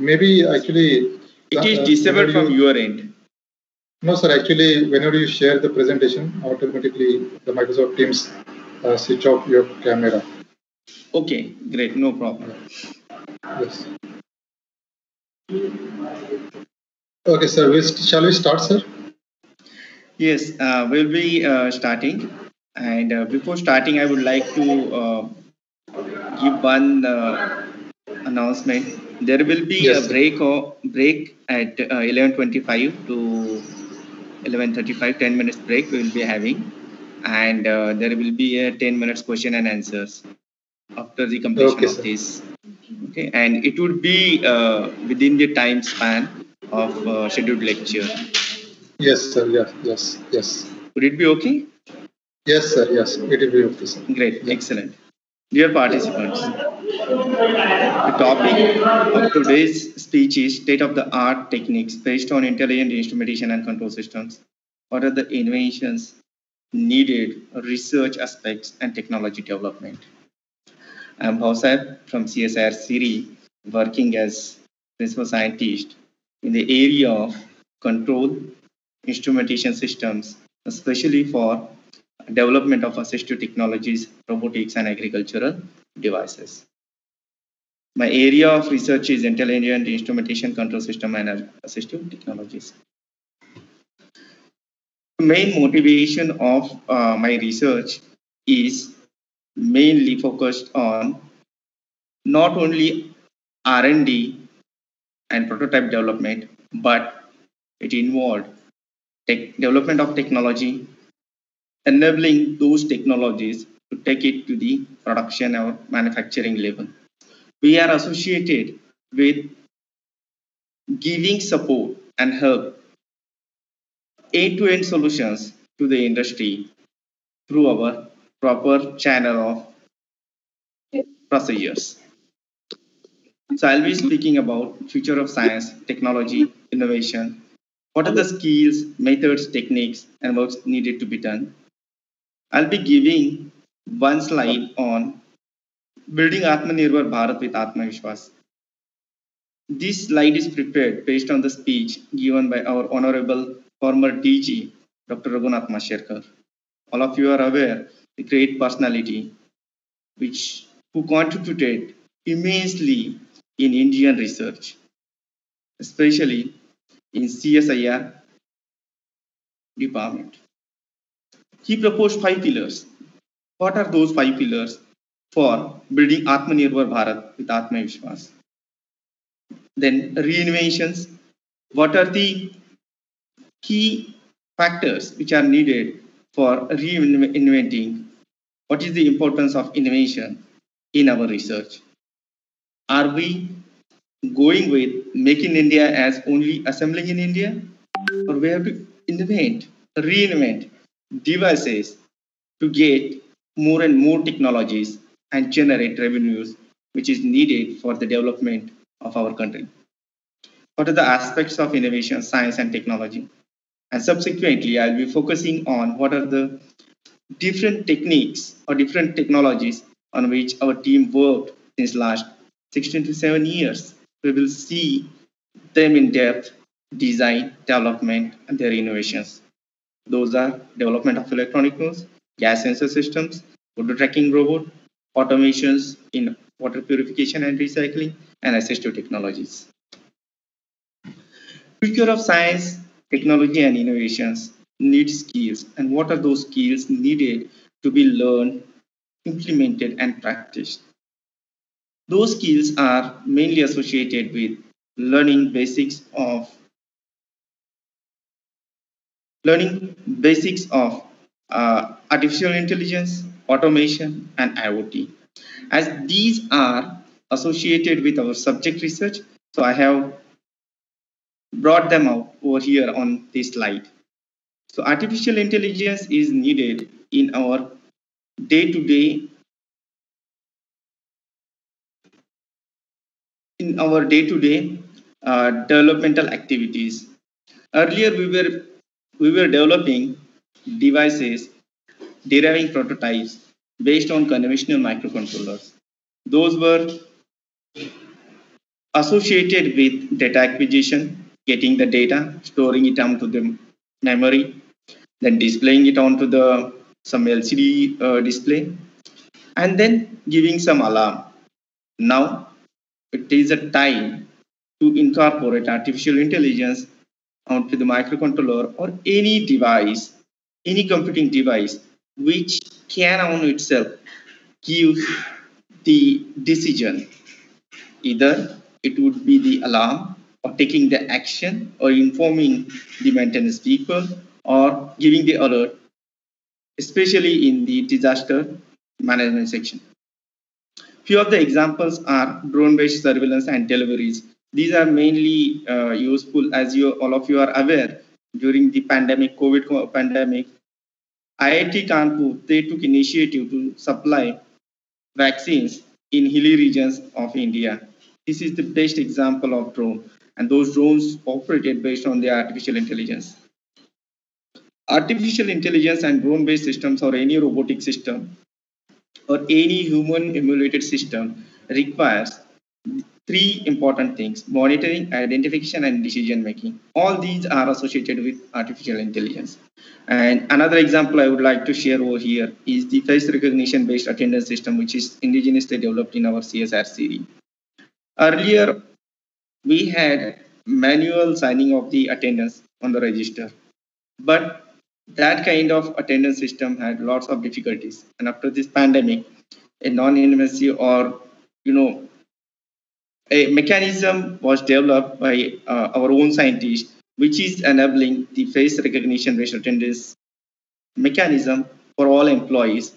maybe actually it is disabled from your end. No, sir. Actually, whenever you share the presentation, automatically the Microsoft Teams switch off your camera. Okay, great. No problem. Yes. Okay, sir. Shall we start, sir? Yes, we'll be starting. And before starting, I would like to give one announcement. There will be Yes, a break at 11:25 to 11:35. 10 minutes break we will be having, and there will be a 10 minutes question and answers after the completion of this. Okay, and it would be within the time span of scheduled lecture. Yes, sir. Yes. Would it be okay? Yes, sir. Yes, it will be okay, sir. Great, excellent. Dear participants, the topic of today's speech is state-of-the-art techniques based on intelligent instrumentation and control systems. What are the inventions needed, research aspects, and technology development? I am Bhausab from CSIR Siri, working as principal scientist in the area of control instrumentation systems, especially for development of assistive technologies, robotics, and agricultural devices. My area of research is intelligent instrumentation control system and assistive technologies. The main motivation of my research is mainly focused on not only R&D and prototype development, but it involved development of technology, enabling those technologies to take it to the production or manufacturing level. We are associated with giving support and help end-to-end solutions to the industry through our proper channel of procedures. So I'll be speaking about future of science, technology, innovation. What are the skills, methods, techniques, and works needed to be done? I'll be giving one slide on building Atmanirbhar Bharat with Atmavishwas. This slide is prepared based on the speech given by our Honorable former DG, Dr. Raghunath Masherkar. All of you are aware the great personality who contributed immensely in Indian research, especially in CSIR department. He proposed 5 pillars. What are those 5 pillars for building Atmanirbhar Bharat with Atmavishwas? Then reinventions. What are the key factors which are needed for reinventing? What is the importance of innovation in our research? Are we going with Make in India as only assembling in India? Or we have to reinvent devices to get more and more technologies and generate revenues which is needed for the development of our country? What are the aspects of innovation, science, and technology? And subsequently, I'll be focusing on what are the different techniques or different technologies on which our team worked since last 16 to 7 years. We will see them in depth, design, development, and their innovations. Those are development of electronic nodes, gas sensor systems, water tracking robot, automations in water purification and recycling, and assistive technologies. Future of science, technology, and innovations need skills. And what are those skills needed to be learned, implemented, and practiced? Those skills are mainly associated with learning basics of artificial intelligence, automation, and IoT. As these are associated with our subject research, so I have brought them out over here on this slide. So artificial intelligence is needed in our day-to-day developmental activities. Earlier, we were developing devices, deriving prototypes based on conventional microcontrollers. Those were associated with data acquisition, getting the data, storing it onto the memory, then displaying it onto the some LCD display, and then giving some alarm. Now it is a time to incorporate artificial intelligence onto the microcontroller or any device, any computing device, which can on itself give the decision. Either it would be the alarm or taking the action or informing the maintenance people or giving the alert, especially in the disaster management section. Few of the examples are drone-based surveillance and deliveries. These are mainly useful, as you all of you are aware. During the pandemic, COVID pandemic, IIT Kanpur they took initiative to supply vaccines in hilly regions of India. This is the best example of drone, and those drones operated based on the artificial intelligence. Artificial intelligence and drone-based systems or any robotic system or any human emulated system requires three important things: monitoring, identification, and decision making. All these are associated with artificial intelligence. And another example I would like to share over here is the face recognition based attendance system, which is indigenously developed in our CSR series. Earlier, we had manual signing of the attendance on the register, but that kind of attendance system had lots of difficulties. And after this pandemic, a non-invasive or you know a mechanism was developed by our own scientists, which is enabling the face recognition based attendance mechanism for all employees,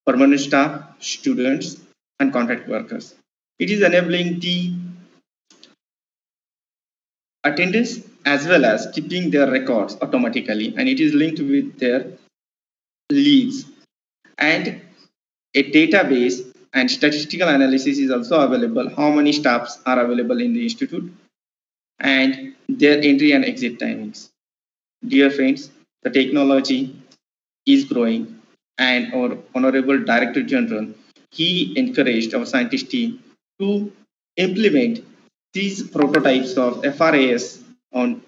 permanent staff, students, and contract workers. It is enabling the attendance as well as keeping their records automatically, and it is linked with their leaves. And a database and statistical analysis is also available. How many staffs are available in the institute and their entry and exit timings. Dear friends, the technology is growing, and our Honorable Director General, he encouraged our scientist team to implement these prototypes of FRAS on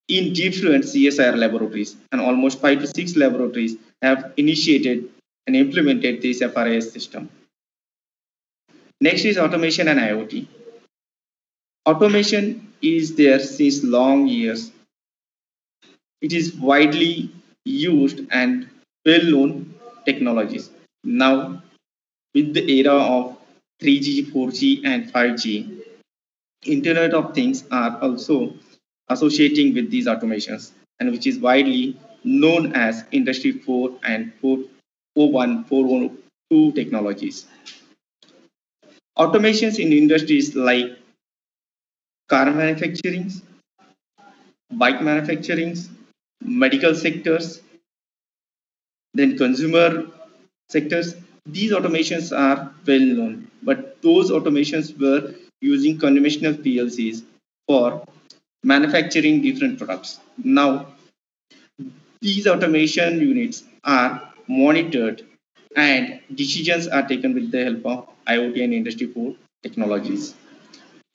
in different CSIR laboratories, and almost 5 to 6 laboratories have initiated and implemented this FRAS system. Next is automation and IoT. Automation is there since long years. It is widely used and well-known technologies. Now, with the era of 3G, 4G, and 5G, Internet of Things are also associating with these automations, and which is widely known as Industry 4 and 401, 402 technologies. Automations in industries like car manufacturing, bike manufacturing, medical sectors, then consumer sectors, these automations are well known, but those automations were using conventional PLCs for manufacturing different products. Now, these automation units are monitored and decisions are taken with the help of IoT and Industry 4 technologies.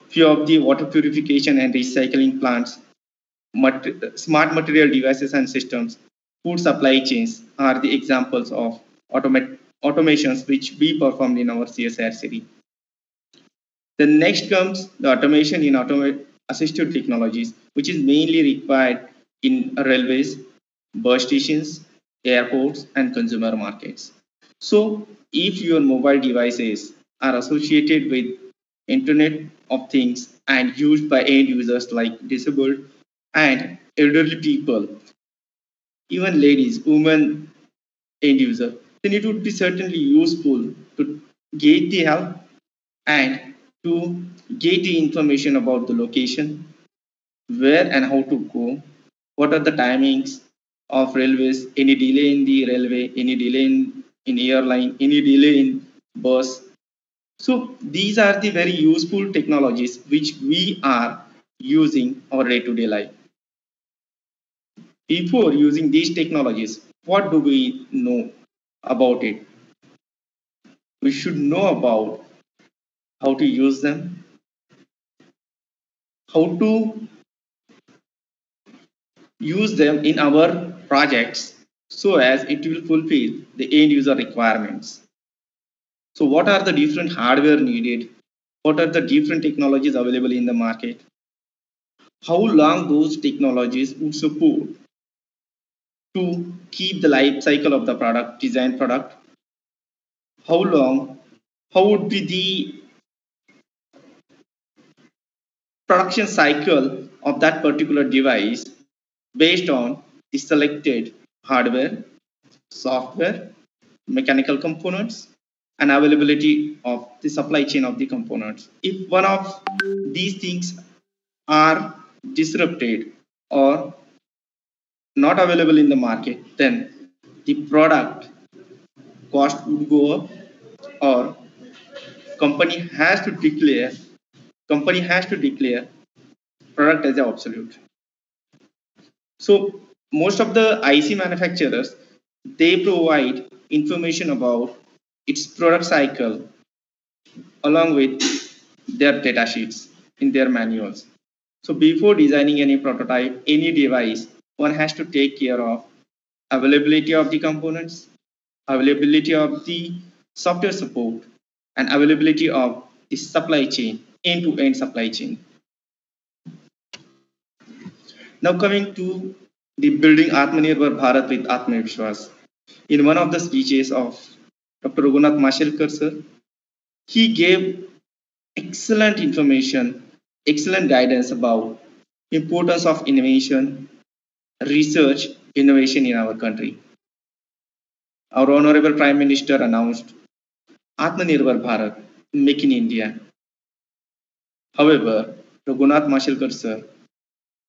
Few of the water purification and recycling plants, smart material devices and systems, food supply chains are the examples of automations which we performed in our CSR series. Then next comes the automation in assisted technologies, which is mainly required in railways, bus stations, airports, and consumer markets. So if your mobile devices are associated with Internet of Things and used by end users like disabled and elderly people, even ladies, women, end user, then it would be certainly useful to get the help and to get the information about the location, where and how to go, what are the timings of railways, any delay in the railway, any delay in airline, any delay in bus. So these are the very useful technologies which we are using our day-to-day life. Before using these technologies, what do we know about it? We should know about how to use them, how to use them in our projects so as it will fulfill the end user requirements. So what are the different hardware needed? What are the different technologies available in the market? How long those technologies would support to keep the life cycle of the product, design product? How long? How would be the production cycle of that particular device based on the selected hardware, software, mechanical components, and availability of the supply chain of the components. If one of these things are disrupted or not available in the market, then the product cost would go up, or company has to declare company has to declare product as obsolete. So most of the IC manufacturers, they provide information about its product cycle along with their data sheets in their manuals. So before designing any prototype, any device, one has to take care of availability of the components, availability of the software support, and availability of the supply chain, end-to-end supply chain. Now coming to the building Atmanirbhar Bharat with Atmavishwas. In one of the speeches of Dr. Raghunath Mashelkar sir, he gave excellent information, excellent guidance about importance of innovation, research, innovation in our country. Our Honorable Prime Minister announced Atmanirbhar Bharat, Make in India. However, Raghunath Mashelkar sir,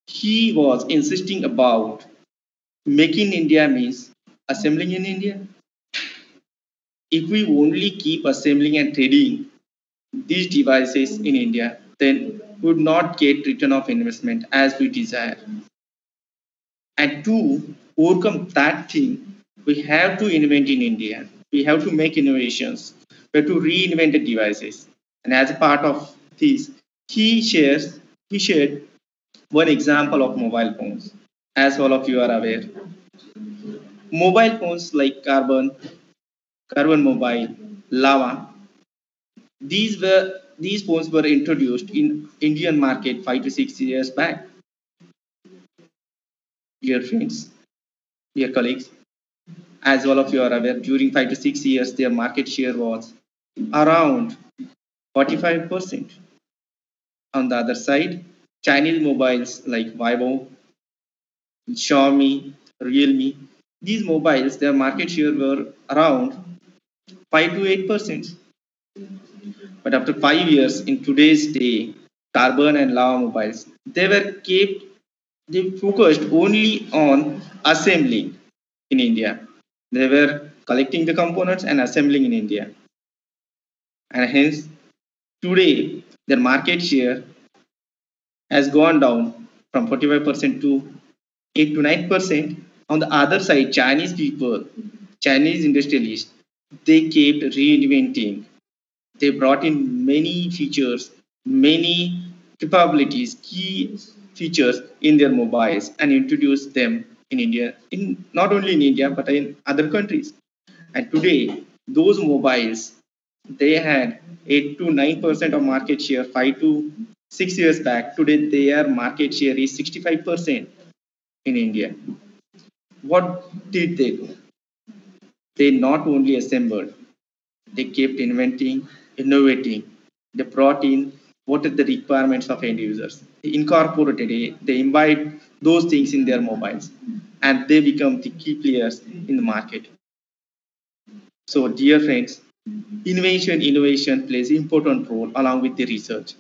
he was insisting about making India means assembling in India. If we only keep assembling and trading these devices in India, then we would not get return of investment as we desire. And to overcome that thing, we have to invent in India. We have to make innovations. We have to reinvent the devices. And as a part of this, he shared one example of mobile phones. As all of you are aware, mobile phones like Carbon Mobile, Lava, these phones were introduced in Indian market 5 to 6 years back. Dear friends, dear colleagues, as all of you are aware, during 5 to 6 years, their market share was around 45%. On the other side, Chinese mobiles like Vivo, Xiaomi, Realme, these mobiles, their market share were around 5 to 8%. But after 5 years, in today's day, Carbon and Lava mobiles, they focused only on assembling in India. They were collecting the components and assembling in India. And hence, today, their market share has gone down from 45% to 8 to 9%. On the other side, Chinese people, Chinese industrialists, they kept reinventing. They brought in many features, many capabilities, key features in their mobiles and introduced them in India, in not only in India but in other countries. And today, those mobiles, they had 8 to 9% of market share 5 to 6 years back. Today, their market share is 65% in India. What did they do? They not only assembled, they kept inventing, innovating. They brought in what are the requirements of end users. They incorporated it, they imbibed those things in their mobiles, and they become the key players in the market. So, dear friends, innovation plays an important role along with the research.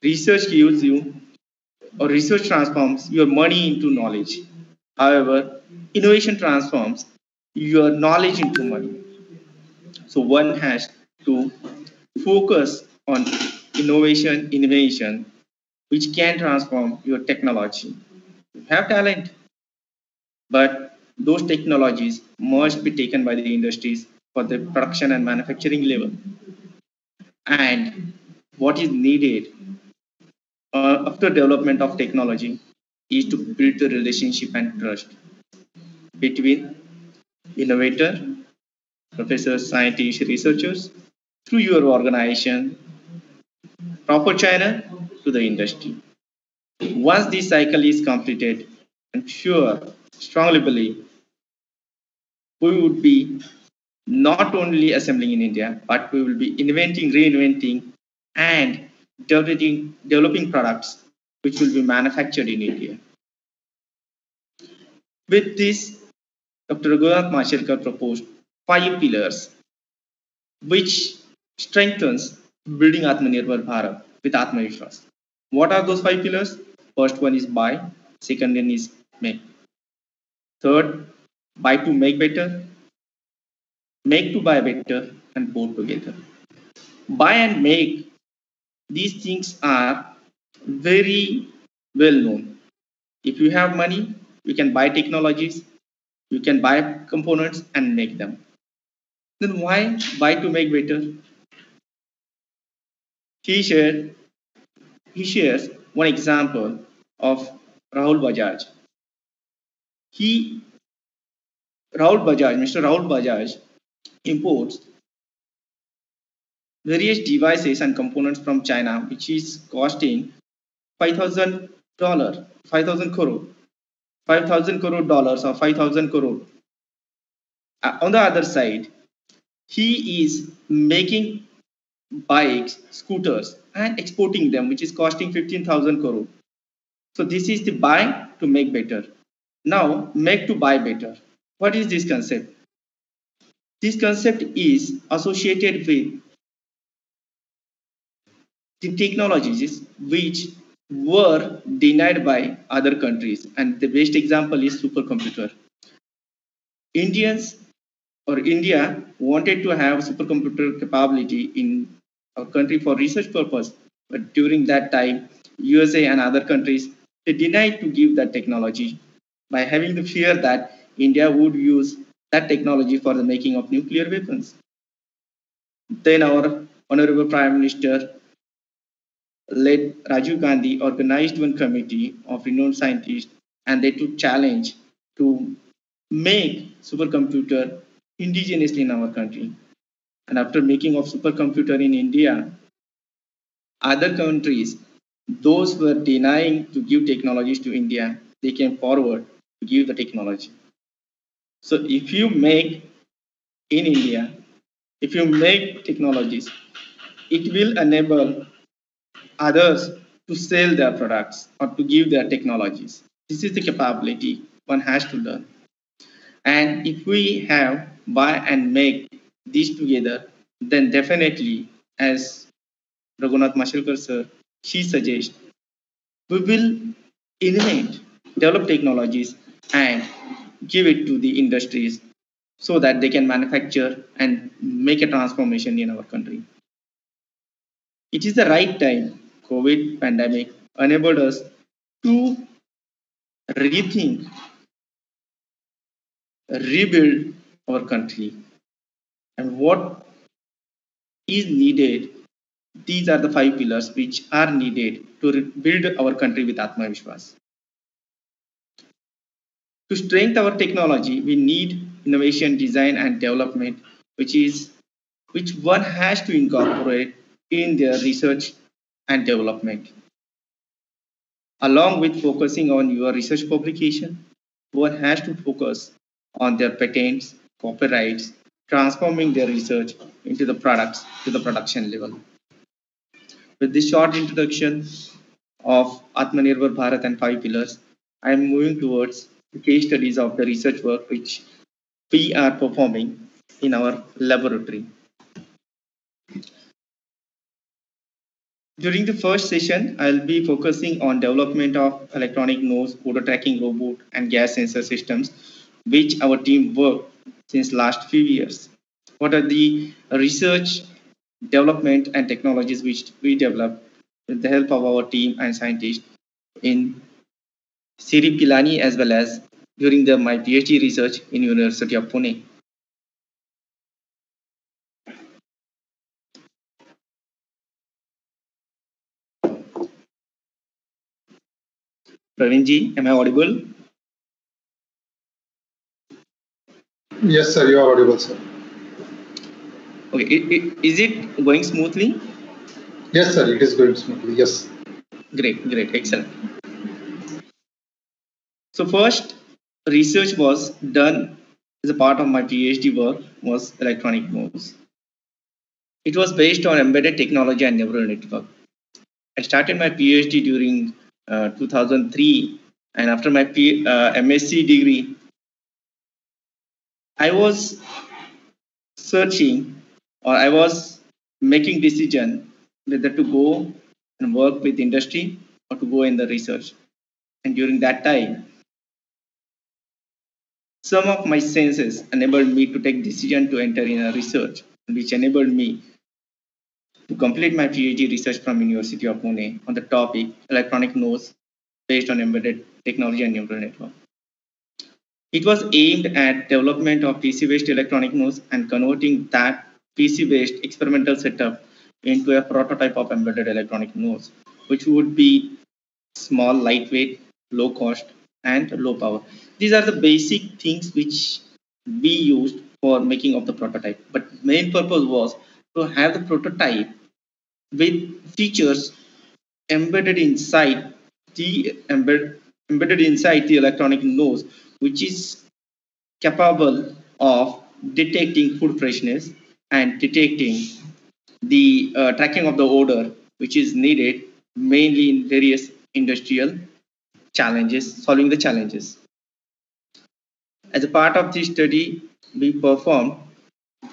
Research gives you, or research transforms your money into knowledge. However, innovation transforms your knowledge into money. So one has to focus on innovation, which can transform your technology. You have talent, but those technologies must be taken by the industries for the production and manufacturing level. And what is needed after development of technology is to build the relationship and trust between innovator, professors, scientists, researchers, through your organization, proper channel to the industry. Once this cycle is completed, I'm sure, strongly believe, we would be not only assembling in India, but we will be inventing, reinventing, and developing products which will be manufactured in India. With this, Dr. Raghunath Mashelkar proposed 5 pillars which strengthens building Atmanirbhar Bharat with Atmavishwas. What are those 5 pillars? First one is buy, second one is make. Third, buy to make to buy better, and both together. Buy and make, these things are very well known. If you have money, you can buy technologies, you can buy components and make them. Then why buy to make better? He shared he shares one example of Rahul Bajaj. He Mr. Rahul Bajaj imports various devices and components from China, which is costing $5,000, 5,000 crore, $5,000 or 5,000 crore. On the other side, he is making bikes, scooters, and exporting them, which is costing 15,000 crore. So this is the buy to make better. Now, make to buy better. What is this concept? This concept is associated with the technologies which were denied by other countries, and the best example is supercomputer. Indians or India wanted to have supercomputer capability in our country for research purpose, but during that time, USA and other countries they denied to give that technology by having the fear that India would use that technology for the making of nuclear weapons. Then our Honorable Prime Minister led Rajiv Gandhi organized one committee of renowned scientists and they took challenge to make supercomputer indigenously in our country. And after making of supercomputer in India, other countries, those were denying to give technologies to India, they came forward to give the technology. So if you make in India, if you make technologies, it will enable others to sell their products or to give their technologies. This is the capability one has to learn. And if we have buy and make these together, then definitely, as Raghunath Mashelkar sir, she suggests, we will innovate, develop technologies and give it to the industries so that they can manufacture and make a transformation in our country. It is the right time. COVID pandemic enabled us to rethink, rebuild our country. And what is needed, these are the 5 pillars which are needed to build our country with Atma Vishwas. To strengthen our technology, we need innovation, design, and development, which one has to incorporate in their research and development. Along with focusing on your research publication, one has to focus on their patents, copyrights, transforming their research into the products to the production level. With this short introduction of Atmanirbhar Bharat and 5 pillars, I am moving towards the case studies of the research work which we are performing in our laboratory. During the first session, I'll be focusing on development of electronic nose, odor tracking robot, and gas sensor systems, which our team worked since last few years. What are the research, development, and technologies which we developed with the help of our team and scientists in Siri Pilani as well as during my PhD research in University of Pune. Pravinji, am I audible? Yes, sir, you are audible, sir. Okay, is it going smoothly? Yes, sir, it is going smoothly. Yes. Great, great, excellent. So first, research was done as a part of my PhD work was electronic nodes. It was based on embedded technology and neural network. I started my PhD during 2003, and after my MSc degree, I was searching, or I was making decision whether to go and work with industry or to go in the research. And during that time, some of my senses enabled me to take decision to enter in a research, which enabled me to complete my PhD research from University of Pune on the topic electronic nodes based on embedded technology and neural network. It was aimed at development of PC-based electronic nodes and converting that PC-based experimental setup into a prototype of embedded electronic nodes, which would be small, lightweight, low cost, and low power. These are the basic things which we used for making of the prototype. But main purpose was to have the prototype with features embedded inside embedded inside the electronic nodes, which is capable of detecting food freshness and detecting the tracking of the odor, which is needed mainly in various industrial challenges, solving the challenges. As a part of this study, we performed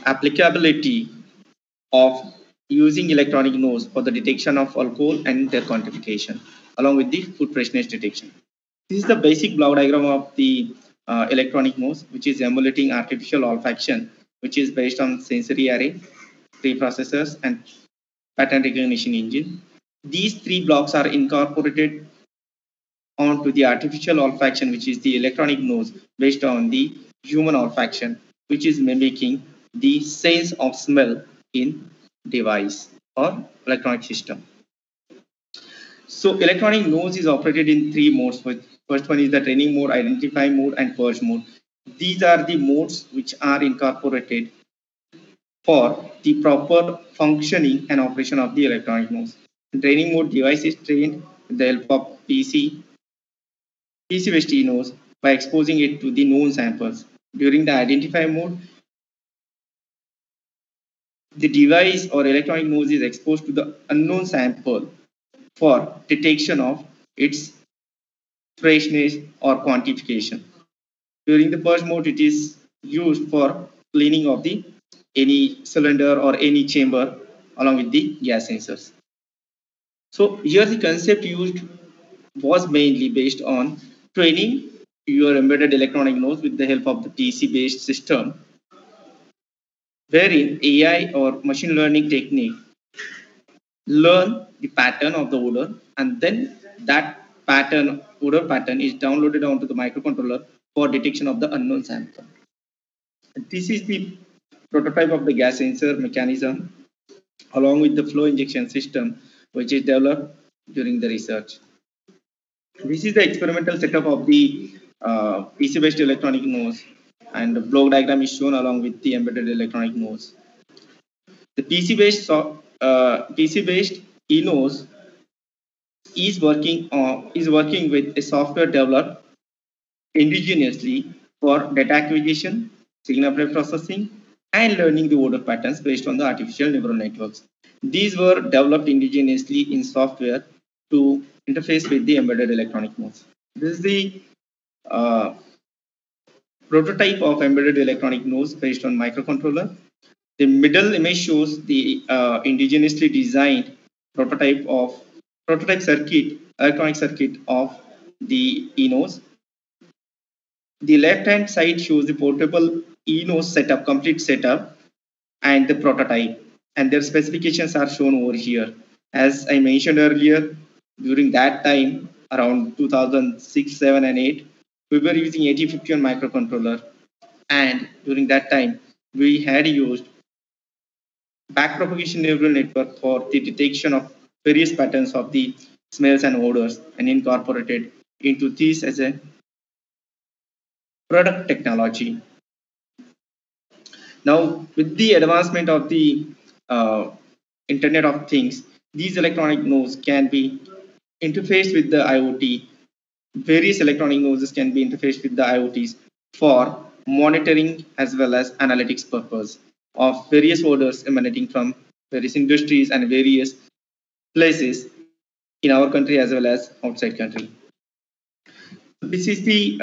applicability of using electronic nodes for the detection of alcohol and their quantification, along with the food freshness detection. This is the basic block diagram of the electronic nodes, which is emulating artificial olfaction, which is based on sensory array, preprocessors, and pattern recognition engine. These three blocks are incorporated onto the artificial olfaction, which is the electronic nodes based on the human olfaction, which is mimicking the sense of smell in device or electronic system. So electronic nodes is operated in three modes. First one is the training mode, identify mode, and purge mode. These are the modes which are incorporated for the proper functioning and operation of the electronic nodes. In training mode, device is trained with the help of PC-based nodes by exposing it to the known samples. During the identify mode, the device or electronic node is exposed to the unknown sample for detection of its freshness or quantification. During the purge mode, it is used for cleaning of the any cylinder or any chamber along with the gas sensors. So here the concept used was mainly based on training your embedded electronic nodes with the help of the PC-based system, wherein AI or machine learning technique learn the pattern of the odor, and then that odor pattern is downloaded onto the microcontroller for detection of the unknown sample. This is the prototype of the gas sensor mechanism along with the flow injection system, which is developed during the research. This is the experimental setup of the PC-based electronic nodes, and the block diagram is shown along with the embedded electronic nodes. The PC-based eNodes is working with a software developed indigenously for data acquisition, signal preprocessing, and learning the odor patterns based on the artificial neural networks. These were developed indigenously in software to interface with the embedded electronic nodes. This is the uh, prototype of embedded electronic nodes based on microcontroller. The middle image shows the indigenously designed prototype electronic circuit of the eNodes. The left hand side shows the portable eNodes setup, complete setup, and the prototype. And their specifications are shown over here. As I mentioned earlier, during that time, around 2006, 7, and 8, we were using 8051 microcontroller. And during that time, we had used backpropagation neural network for the detection of various patterns of the smells and odors and incorporated into this as a product technology. Now, with the advancement of the Internet of Things, these electronic nodes can be interfaced with the IoT. Various electronic nodes can be interfaced with the IoTs for monitoring as well as analytics purpose of various orders emanating from various industries and various places in our country as well as outside country. This is the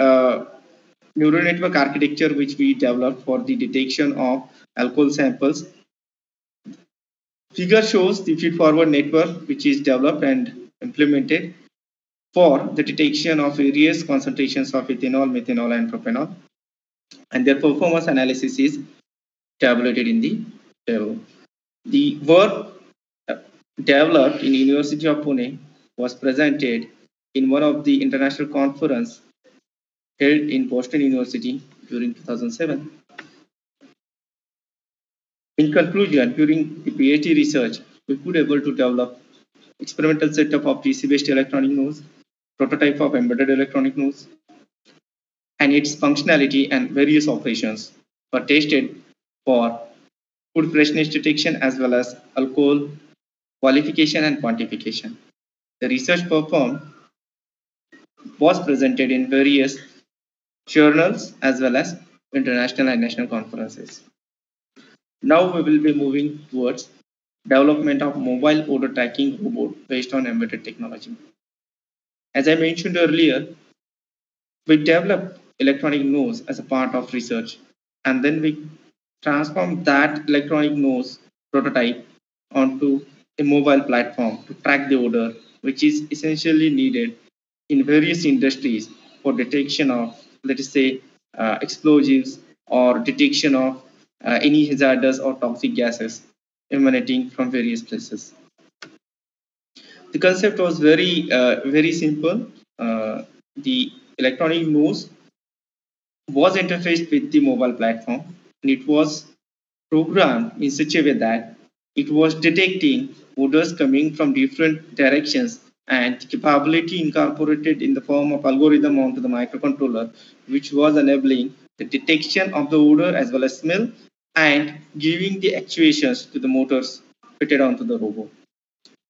neural network architecture which we developed for the detection of alcohol samples. Figure shows the feed-forward network which is developed and implemented for the detection of various concentrations of ethanol, methanol, and propanol, and their performance analysis is tabulated in the table. The work developed in University of Pune was presented in one of the international conference held in Boston University during 2007. In conclusion, during the PhD research, we could able to develop experimental setup of PC-based electronic nodes, prototype of embedded electronic nodes, and its functionality and various operations were tested for food freshness detection as well as alcohol qualification and quantification. The research performed was presented in various journals as well as international and national conferences. Now we will be moving towards development of mobile order tracking robot based on embedded technology. As I mentioned earlier, we developed electronic nodes as a part of research, and then we transformed that electronic nodes prototype onto a mobile platform to track the order, which is essentially needed in various industries for detection of, let us say, explosives or detection of any hazardous or toxic gases emanating from various places. The concept was very simple. The electronic nose was interfaced with the mobile platform, and it was programmed in such a way that it was detecting orders coming from different directions and capability incorporated in the form of algorithm onto the microcontroller, which was enabling the detection of the odor as well as smell and giving the actuations to the motors fitted onto the robot.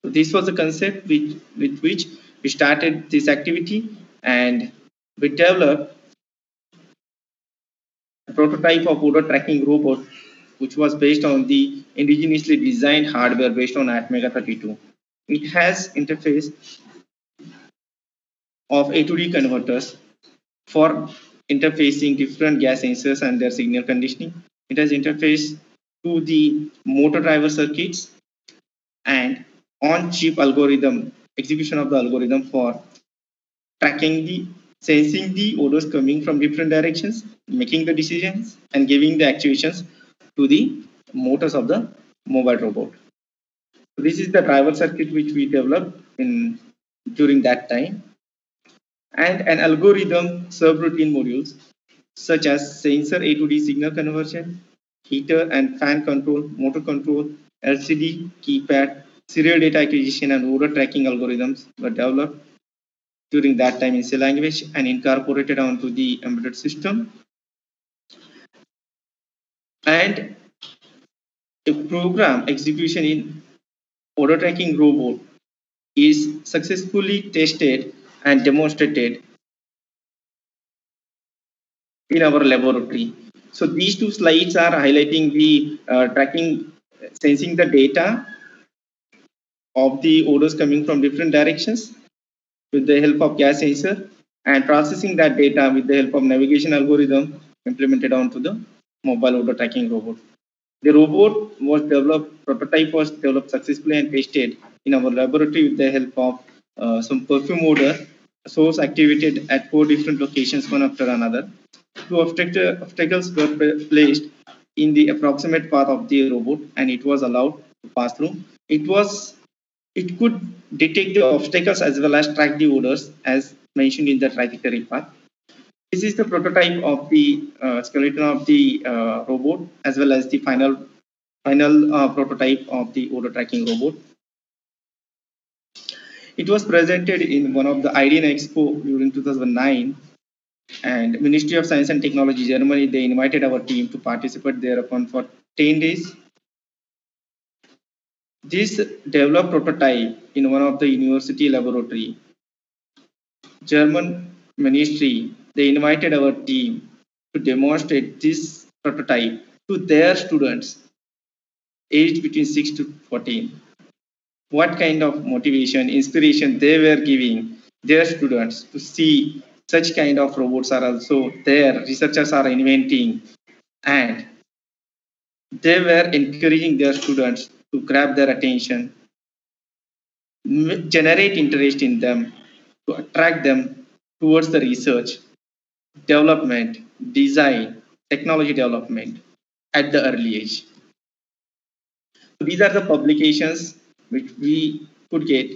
So this was the concept with which we started this activity, and we developed a prototype of odor tracking robot which was based on the indigenously designed hardware based on Atmega 32. It has interface of A to D converters for interfacing different gas sensors and their signal conditioning. It has interface to the motor driver circuits and on-chip algorithm, execution of the algorithm for tracking the sensing the odors coming from different directions, making the decisions and giving the actuations to the motors of the mobile robot. So this is the driver circuit which we developed in during that time, and an algorithm subroutine modules such as sensor A to D signal conversion, heater and fan control, motor control, LCD, keypad, serial data acquisition and odor tracking algorithms were developed during that time in C language and incorporated onto the embedded system. And a program execution in order tracking robot is successfully tested and demonstrated in our laboratory. So these two slides are highlighting the tracking, sensing the data of the odors coming from different directions with the help of gas sensor and processing that data with the help of navigation algorithm implemented onto the mobile odor tracking robot. The robot was developed, prototype was developed successfully and tested in our laboratory with the help of some perfume odor source activated at 4 different locations, one after another. 2 obstacles were placed in the approximate path of the robot, and it was allowed to pass through. It could detect the obstacles as well as track the odors as mentioned in the trajectory path. This is the prototype of the skeleton of the robot as well as the final prototype of the odor tracking robot. It was presented in one of the IDN Expo during 2009, and Ministry of Science and Technology Germany, they invited our team to participate thereupon for 10 days. This developed prototype in one of the university laboratory. German ministry, they invited our team to demonstrate this prototype to their students aged between 6 to 14. What kind of motivation, inspiration they were giving their students to see such kind of robots are also there, researchers are inventing, and they were encouraging their students to grab their attention, generate interest in them, to attract them towards the research, development, design, technology development at the early age. So these are the publications which we could get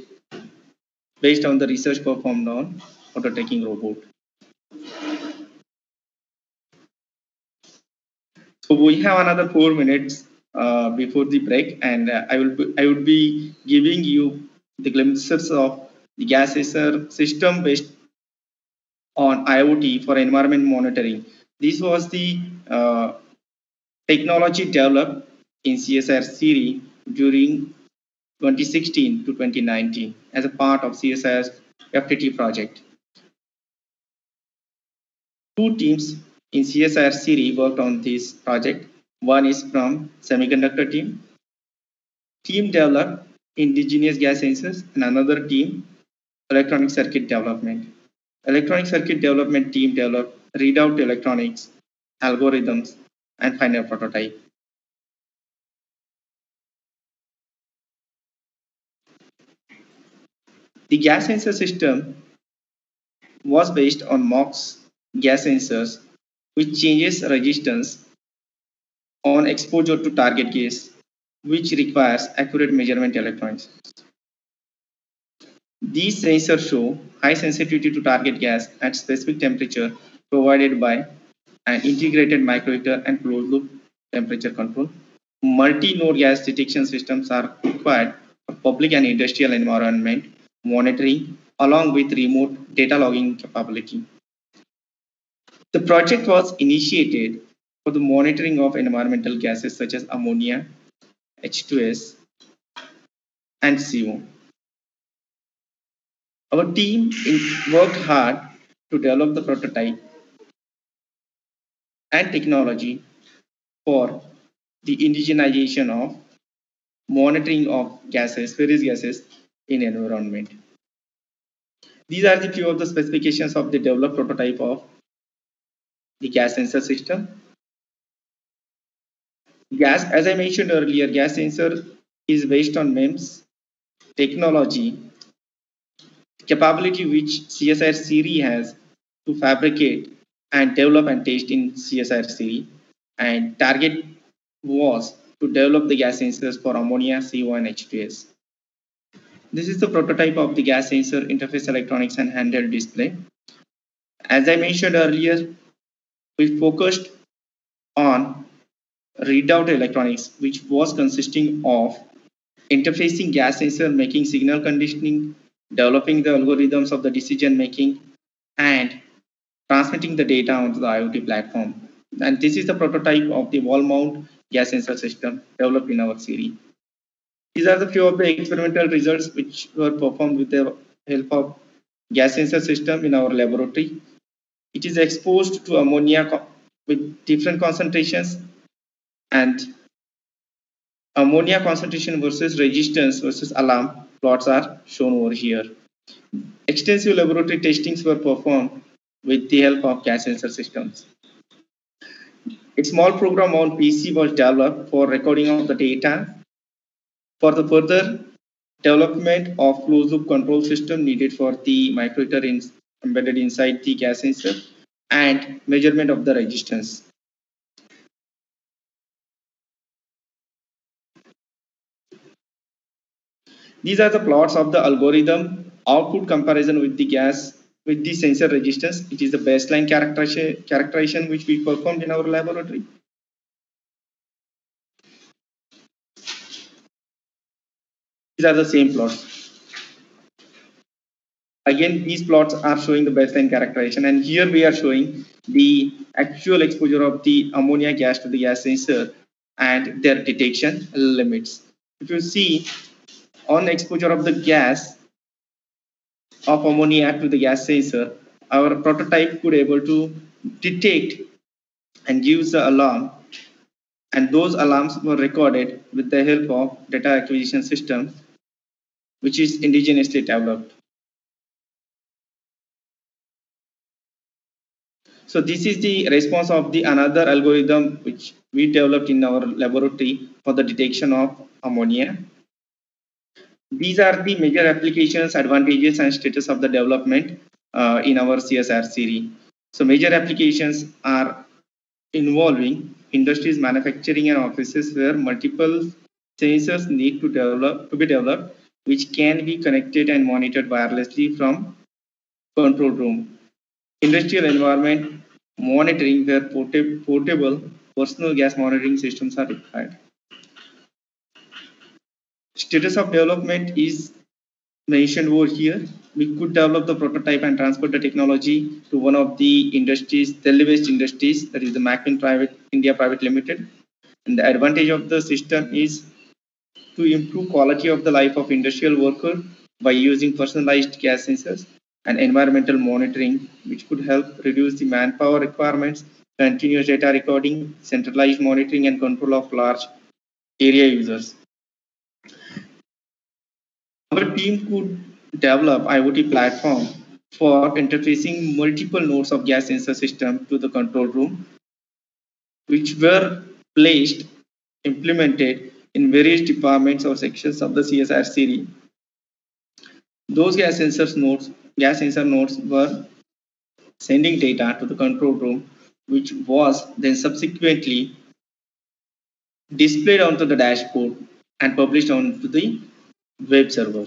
based on the research performed on auto-taking robot. So we have another 4 minutes before the break, and I would be giving you the glimpses of the gas sensor system based on IoT for environment monitoring. This was the technology developed in CSIR series during 2016 to 2019 as a part of CSIR's FTT project. Two teams in CSIR series worked on this project. One is from semiconductor team developed indigenous gas sensors, and another team electronic circuit development. Electronic circuit development team developed readout electronics, algorithms, and final prototype. The gas sensor system was based on MOX gas sensors, which changes resistance on exposure to target gas, which requires accurate measurement electronics. These sensors show high sensitivity to target gas at specific temperature provided by an integrated microheater and closed loop temperature control. Multi-node gas detection systems are required for public and industrial environment monitoring along with remote data logging capability. The project was initiated for the monitoring of environmental gases such as ammonia, H2S, and CO. Our team worked hard to develop the prototype and technology for the indigenization of monitoring of gases, various gases in environment. These are the few of the specifications of the developed prototype of the gas sensor system. Gas, as I mentioned earlier, gas sensor is based on MEMS technology, capability which CSIR series has to fabricate and develop and test in CSIR series, and target was to develop the gas sensors for ammonia, CO, and H2S. This is the prototype of the gas sensor interface electronics and handheld display. As I mentioned earlier, we focused on readout electronics, which was consisting of interfacing gas sensor, making signal conditioning, developing the algorithms of the decision making, and transmitting the data onto the IoT platform. And this is the prototype of the wall mount gas sensor system developed in our series. These are the few of the experimental results which were performed with the help of gas sensor system in our laboratory. It is exposed to ammonia with different concentrations, and ammonia concentration versus resistance versus alarm plots are shown over here. Extensive laboratory testings were performed with the help of gas sensor systems. A small program on PC was developed for recording of the data for the further development of closed loop control system needed for the microheater embedded inside the gas sensor and measurement of the resistance. These are the plots of the algorithm output comparison with the sensor resistance. It is the baseline characterization which we performed in our laboratory. These are the same plots. Again, these plots are showing the baseline characterization, and here we are showing the actual exposure of the ammonia gas to the gas sensor and their detection limits. If you see on exposure of the gas of ammonia to the gas sensor, our prototype could able to detect and gives the alarm, and those alarms were recorded with the help of data acquisition system, which is indigenously developed. So this is the response of the another algorithm which we developed in our laboratory for the detection of ammonia. These are the major applications, advantages, and status of the development in our CSR series. So major applications are involving industries, manufacturing, and offices where multiple sensors need to be developed, which can be connected and monitored wirelessly from control room. Industrial environment monitoring where portable personal gas monitoring systems are required. Status of development is mentioned over here. We could develop the prototype and transfer the technology to one of the industries, Delhi-based industries, that is the Macmillan Private India Private Limited. And the advantage of the system is to improve quality of the life of industrial worker by using personalized gas sensors and environmental monitoring, which could help reduce the manpower requirements, continuous data recording, centralized monitoring, and control of large area users. Our team could develop IoT platform for interfacing multiple nodes of gas sensor system to the control room, which were placed, implemented in various departments or sections of the CSR series. Those gas sensor nodes were sending data to the control room, which was then subsequently displayed onto the dashboard and published onto the web server.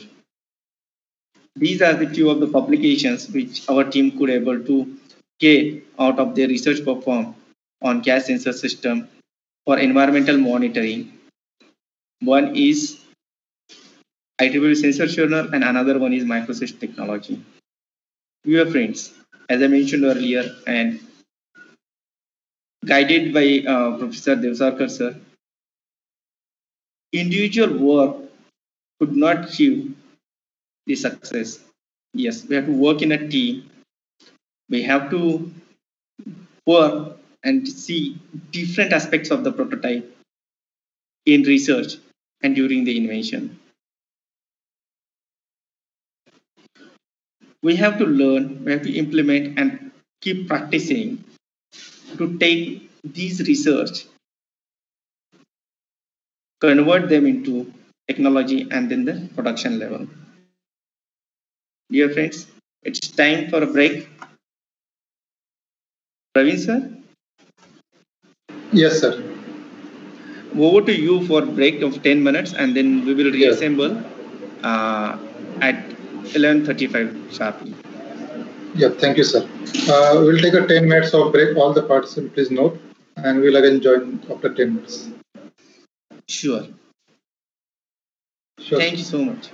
These are the few of the publications which our team could able to get out of their research performed on gas sensor system for environmental monitoring. One is IEEE Sensor Journal and another one is Microsoft Technology. Dear friends, as I mentioned earlier and guided by Professor Devsarkar sir, individual work could not achieve the success. Yes, we have to work in a team. We have to work and see different aspects of the prototype in research and during the invention. We have to learn, we have to implement and keep practicing to take these research, convert them into technology and then the production level. Dear friends, it's time for a break. Praveen sir, Yes, sir. over to you for a break of 10 minutes and then we will Yes. reassemble at 11:35 sharply. Yeah, thank you, sir. We'll take a 10 minutes of break. All the participants, please note, and we'll again join after 10 minutes. Sure. Sure. Thank you so much.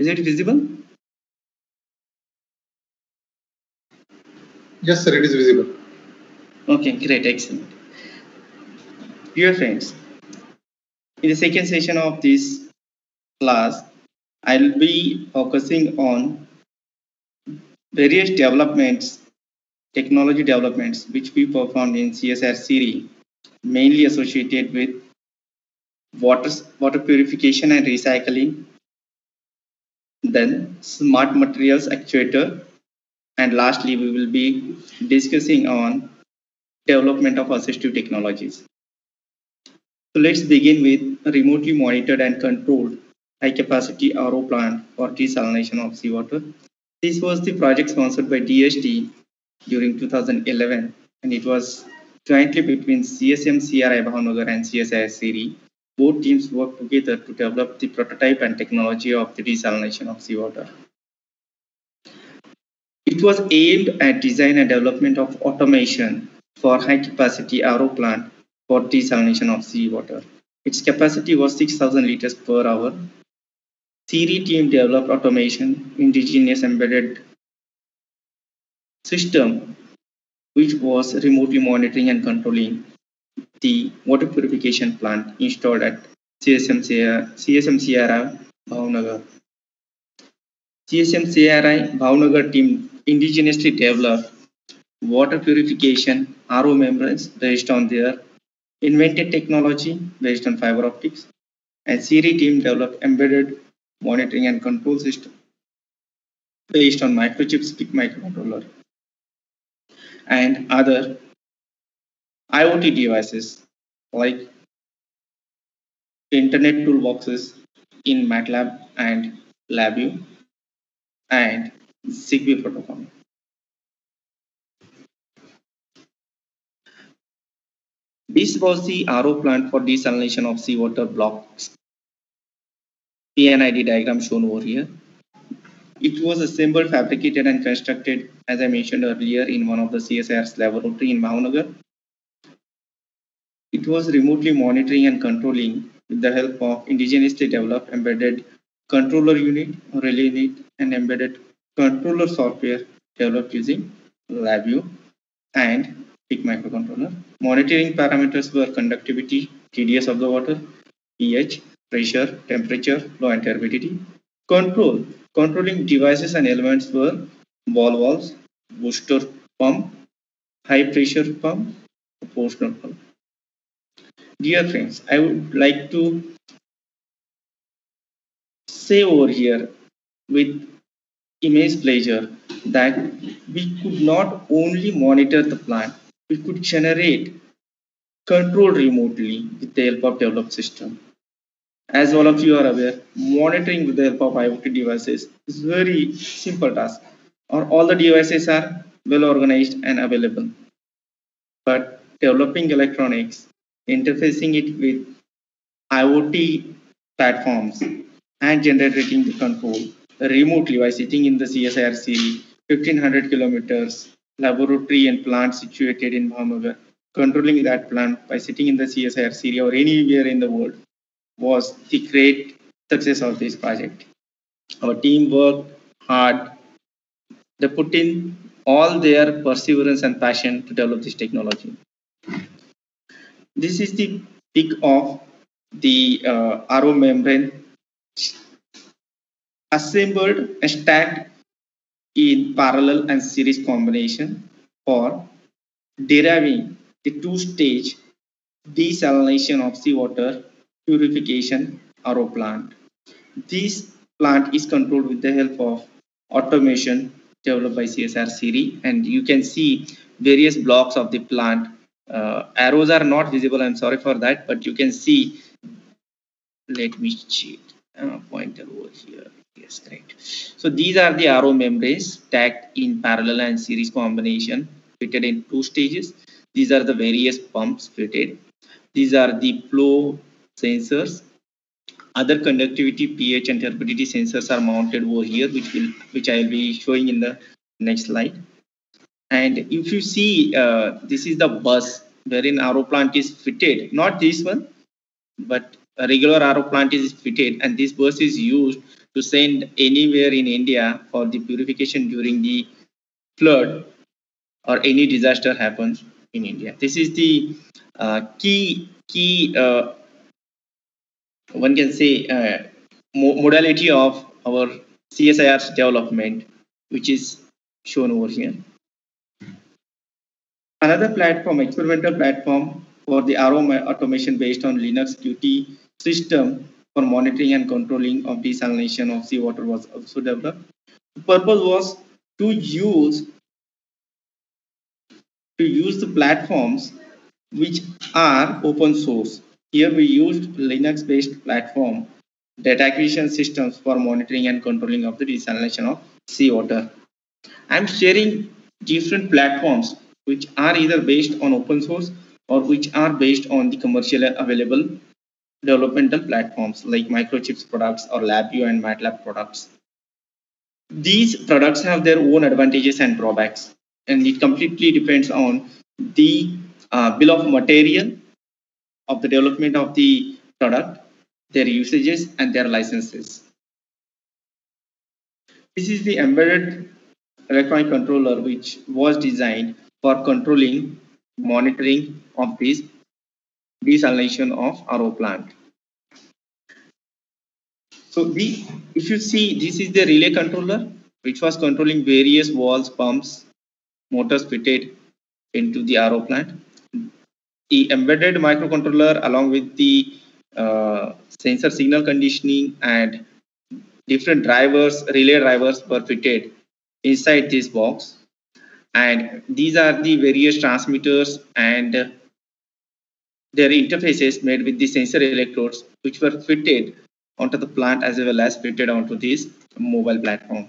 Is it visible? Yes, sir, it is visible. Okay, great, excellent. Dear friends, in the second session of this class, I'll be focusing on various developments, technology developments, which we performed in CSR series, mainly associated with water purification and recycling, then smart materials actuator, and lastly, we will be discussing on development of assistive technologies. So let's begin with remotely monitored and controlled high capacity RO plant for desalination of seawater. This was the project sponsored by DST during 2011, and it was jointly between CSM CRI Bhavnagar and CSIR Siri. Both teams worked together to develop the prototype and technology of the desalination of seawater. It was aimed at design and development of automation for high-capacity RO plant for desalination of seawater. Its capacity was 6,000 liters per hour. Siri team developed automation, indigenous embedded system, which was remotely monitoring and controlling the water purification plant installed at CSMCRI Bhavnagar. CSMCRI Bhavnagar team indigenously developed water purification RO membranes based on their invented technology based on fiber optics, and Siri team developed embedded monitoring and control system based on microchip SPIC microcontroller and other IoT devices like internet toolboxes in MATLAB and LabVIEW and Zigbee protocol. This was the RO plant for desalination of seawater blocks. PNID diagram shown over here. It was assembled, fabricated, and constructed, as I mentioned earlier, in one of the CSIR's laboratory in Bhavnagar. It was remotely monitoring and controlling with the help of indigenously developed embedded controller unit, relay unit, and embedded controller software developed using LabVIEW and PIC microcontroller. Monitoring parameters were conductivity, TDS of the water, pH, pressure, temperature, flow, and turbidity. Controlling devices and elements were ball valves, booster pump, high pressure pump, proportional pump. Dear friends, I would like to say over here with immense pleasure that we could not only monitor the plant, we could generate control remotely with the help of developed system. As all of you are aware, monitoring with the help of IoT devices is very simple task. Or all the devices are well organized and available. But developing electronics, interfacing it with IoT platforms, and generating the control remotely by sitting in the CSIR series, 1500 kilometers laboratory and plant situated in Bhavnagar, controlling that plant by sitting in the CSIR series or anywhere in the world was the great success of this project. Our team worked hard. They put in all their perseverance and passion to develop this technology. This is the peak of the RO membrane assembled and stacked in parallel and series combination for deriving the two-stage desalination of seawater purification RO plant. This plant is controlled with the help of automation developed by CSR Siri, and you can see various blocks of the plant. Arrows are not visible, I'm sorry for that, but you can see, let me check, pointer over here. Yes, great. So these are the RO membranes stacked in parallel and series combination, fitted in two stages. These are the various pumps fitted. These are the flow sensors. Other conductivity, pH, and turbidity sensors are mounted over here, which I will be showing in the next slide. And if you see, this is the bus wherein RO plant is fitted. Not this one, but a regular RO plant is fitted, and this bus is used to send anywhere in India for the purification during the flood or any disaster happens in India. This is the key one can say modality of our CSIR's development, which is shown over here. Another platform, experimental platform for the RO automation based on Linux Qt system for monitoring and controlling of desalination of seawater was also developed. The purpose was to use the platforms which are open source. Here we used Linux based platform data acquisition systems for monitoring and controlling of the desalination of seawater. I'm sharing different platforms which are either based on open source or which are based on the commercially available developmental platforms like Microchip's products or LabVIEW and MATLAB products. These products have their own advantages and drawbacks, and it completely depends on the bill of material of the development of the product, their usages, and their licenses. This is the embedded electronic controller which was designed for controlling, monitoring of this desalination of RO plant. So if you see, this is the relay controller which was controlling various valves, pumps, motors fitted into the RO plant. The embedded microcontroller along with the sensor signal conditioning and different drivers, relay drivers were fitted inside this box, and these are the various transmitters and their interfaces made with the sensor electrodes which were fitted onto the plant as well as fitted onto this mobile platform.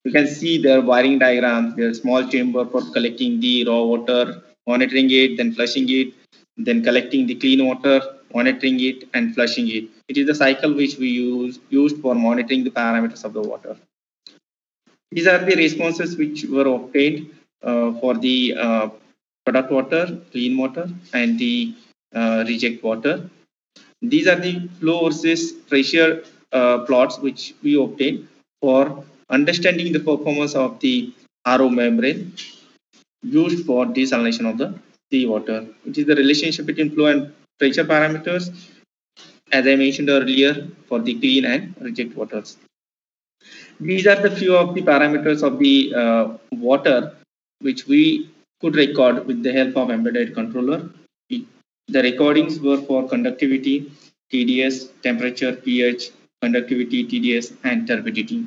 You can see their wiring diagrams, their small chamber for collecting the raw water, monitoring it, then flushing it, then collecting the clean water, monitoring it and flushing it. It is the cycle which we used for monitoring the parameters of the water. These are the responses which were obtained for the product water, clean water, and the reject water. These are the flow versus pressure plots which we obtained for understanding the performance of the RO membrane used for desalination of the seawater. It is the relationship between flow and pressure parameters, as I mentioned earlier, for the clean and reject waters. These are the few of the parameters of the water which we could record with the help of embedded controller. The recordings were for conductivity, TDS, temperature, pH, conductivity, TDS, and turbidity.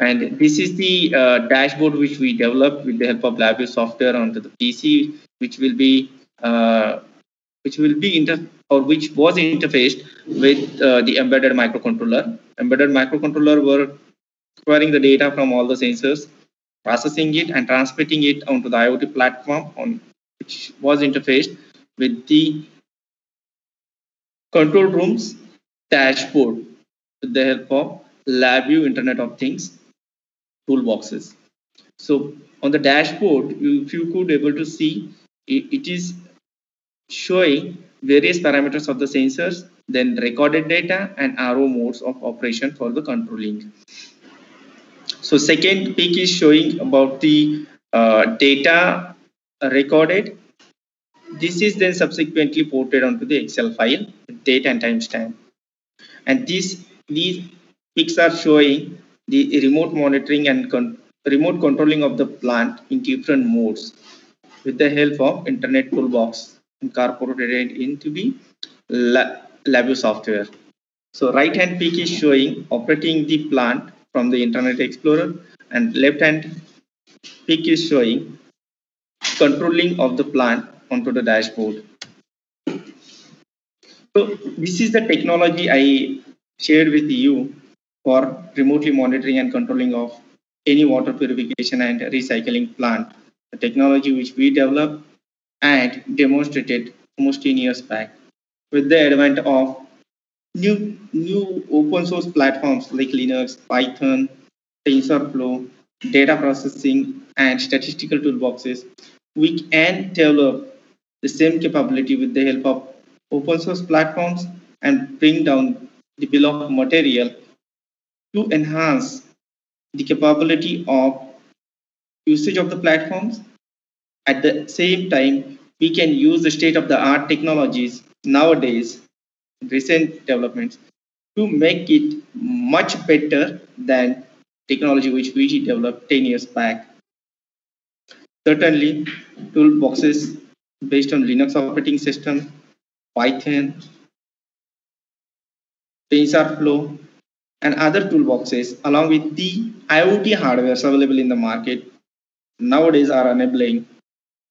And this is the dashboard which we developed with the help of LabVIEW software onto the PC, which was interfaced with the embedded microcontroller. Embedded microcontroller were acquiring the data from all the sensors, processing it and transmitting it onto the IoT platform which was interfaced with the control room's dashboard with the help of LabVIEW Internet of Things toolboxes. So on the dashboard, if you could able to see, it is showing various parameters of the sensors, then recorded data and RO modes of operation for the controlling. So second peak is showing about the data recorded. This is then subsequently ported onto the Excel file with date and timestamp. And these peaks are showing the remote monitoring and remote controlling of the plant in different modes with the help of Internet toolbox incorporated into the LabVIEW software. So right hand peak is showing operating the plant from the Internet Explorer, and left hand peak is showing controlling of the plant onto the dashboard. So this is the technology I shared with you for remotely monitoring and controlling of any water purification and recycling plant. The technology which we developed and demonstrated almost 10 years back with the advent of new open source platforms like Linux, Python, TensorFlow, data processing, and statistical toolboxes. We can develop the same capability with the help of open source platforms and bring down the bill of material to enhance the capability of usage of the platforms. At the same time, we can use the state of the art technologies nowadays, recent developments, to make it much better than technology which we developed 10 years back. Certainly, toolboxes based on Linux operating system, Python, TensorFlow, and other toolboxes, along with the IoT hardwares available in the market, nowadays are enabling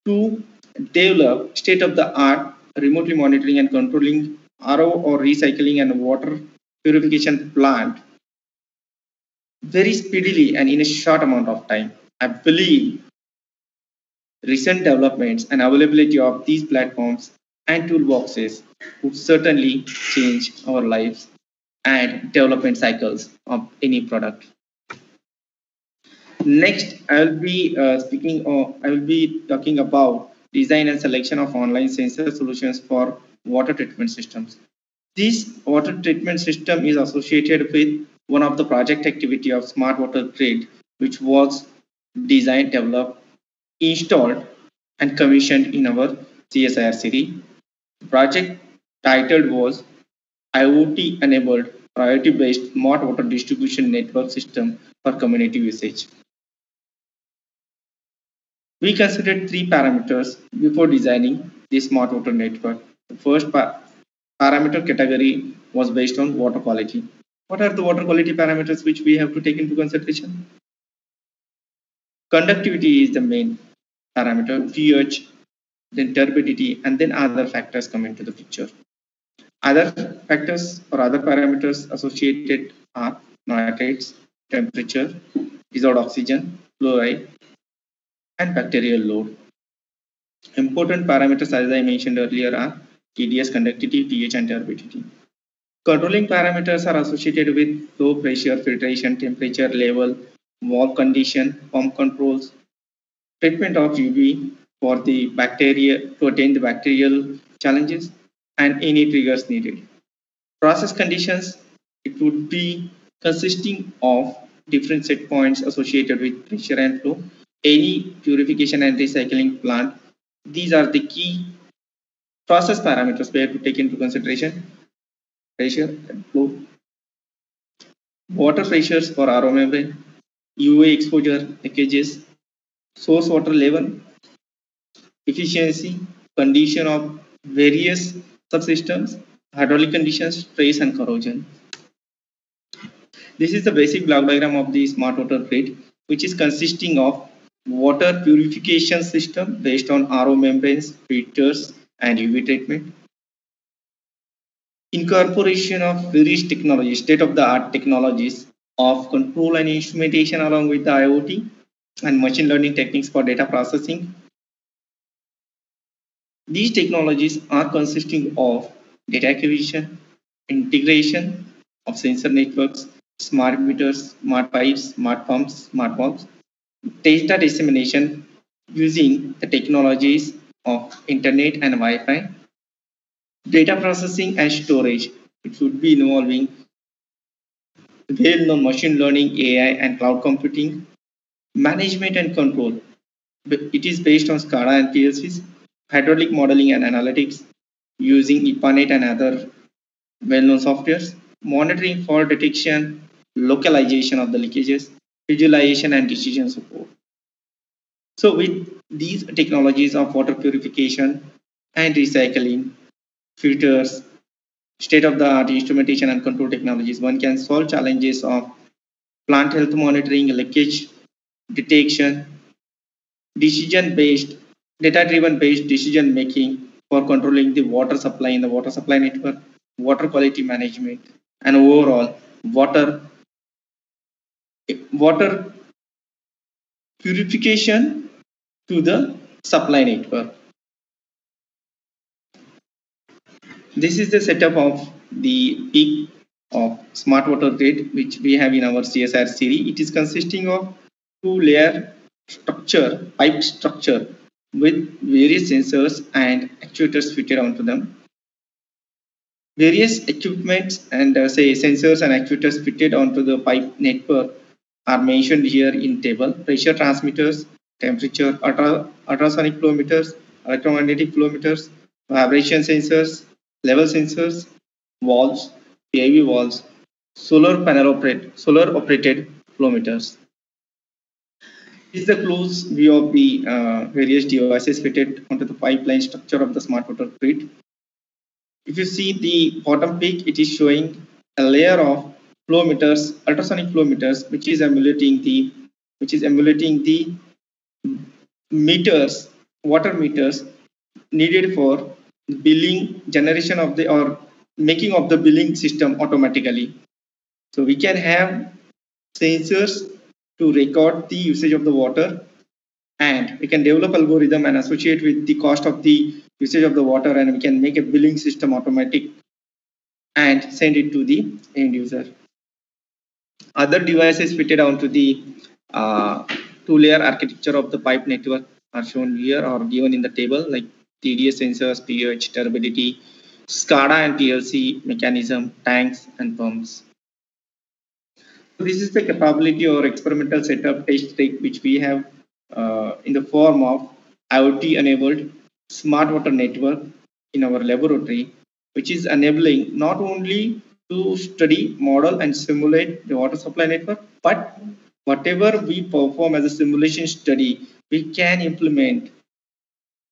to develop state-of-the-art remotely monitoring and controlling RO or recycling and water purification plant very speedily and in a short amount of time. I believe recent developments and availability of these platforms and toolboxes would certainly change our lives and development cycles of any product. Next, I will be talking about design and selection of online sensor solutions for water treatment systems. This water treatment system is associated with one of the project activity of Smart Water Grid, which was designed, developed, installed, and commissioned in our CSIR city. The project titled was IoT enabled priority based smart water distribution network system for community usage. We considered three parameters before designing the smart water network. The first parameter category was based on water quality. What are the water quality parameters which we have to take into consideration? Conductivity is the main parameter, pH, then turbidity, and then other factors come into the picture. Other factors or other parameters associated are nitrates, temperature, dissolved oxygen, fluoride, and bacterial load. Important parameters, as I mentioned earlier, are TDS, conductivity, pH, and turbidity. Controlling parameters are associated with flow pressure, filtration, temperature level, valve condition, pump controls, treatment of UV for the bacteria to attain the bacterial challenges, and any triggers needed. Process conditions, it would be consisting of different set points associated with pressure and flow, any purification and recycling plant. These are the key process parameters we have to take into consideration: pressure and flow, water pressures for RO membrane, UV exposure, leakages, source water level, efficiency, condition of various subsystems, hydraulic conditions, stress and corrosion. This is the basic block diagram of the smart water grid, which is consisting of water purification system based on RO membranes, filters, and UV treatment. Incorporation of various technologies, state-of-the-art technologies of control and instrumentation along with the IoT and machine learning techniques for data processing. These technologies are consisting of data acquisition, integration of sensor networks, smart meters, smart pipes, smart pumps, smart valves, data dissemination using the technologies of internet and Wi-Fi, data processing and storage. It would be involving well-known machine learning, AI, and cloud computing, management and control. It is based on SCADA and PLCs, hydraulic modeling and analytics, using EPANET and other well-known softwares, monitoring fault detection, localization of the leakages, visualization and decision support. So with these technologies of water purification and recycling, filters, state-of-the-art instrumentation and control technologies, one can solve challenges of plant health monitoring, leakage detection, decision-based, data-driven based decision making for controlling the water supply in the water supply network, water quality management, and overall water purification to the supply network. This is the setup of the peak of smart water grid which we have in our CSR series. It is consisting of two-layer structure, pipe structure with various sensors and actuators fitted onto them. Various equipments and say sensors and actuators fitted onto the pipe network are mentioned here in table. Pressure transmitters, temperature, ultrasonic flow meters, electromagnetic flow meters, vibration sensors, level sensors, valves, PIV valves, solar operated flow meters. This is the close view of the various devices fitted onto the pipeline structure of the smart water grid. If you see the bottom peak, it is showing a layer of flow meters, ultrasonic flow meters, which is emulating the meters, water meters needed for billing generation of the or making of the billing system automatically. So we can have sensors to record the usage of the water, and we can develop algorithm and associate with the cost of the usage of the water, and we can make a billing system automatic and send it to the end user. Other devices fitted onto the two-layer architecture of the pipe network are shown here or given in the table, like TDS sensors, pH, turbidity, SCADA and PLC mechanism, tanks and pumps. So this is the capability or experimental setup test rig which we have in the form of IoT enabled smart water network in our laboratory, which is enabling not only to study, model and simulate the water supply network, but whatever we perform as a simulation study, we can implement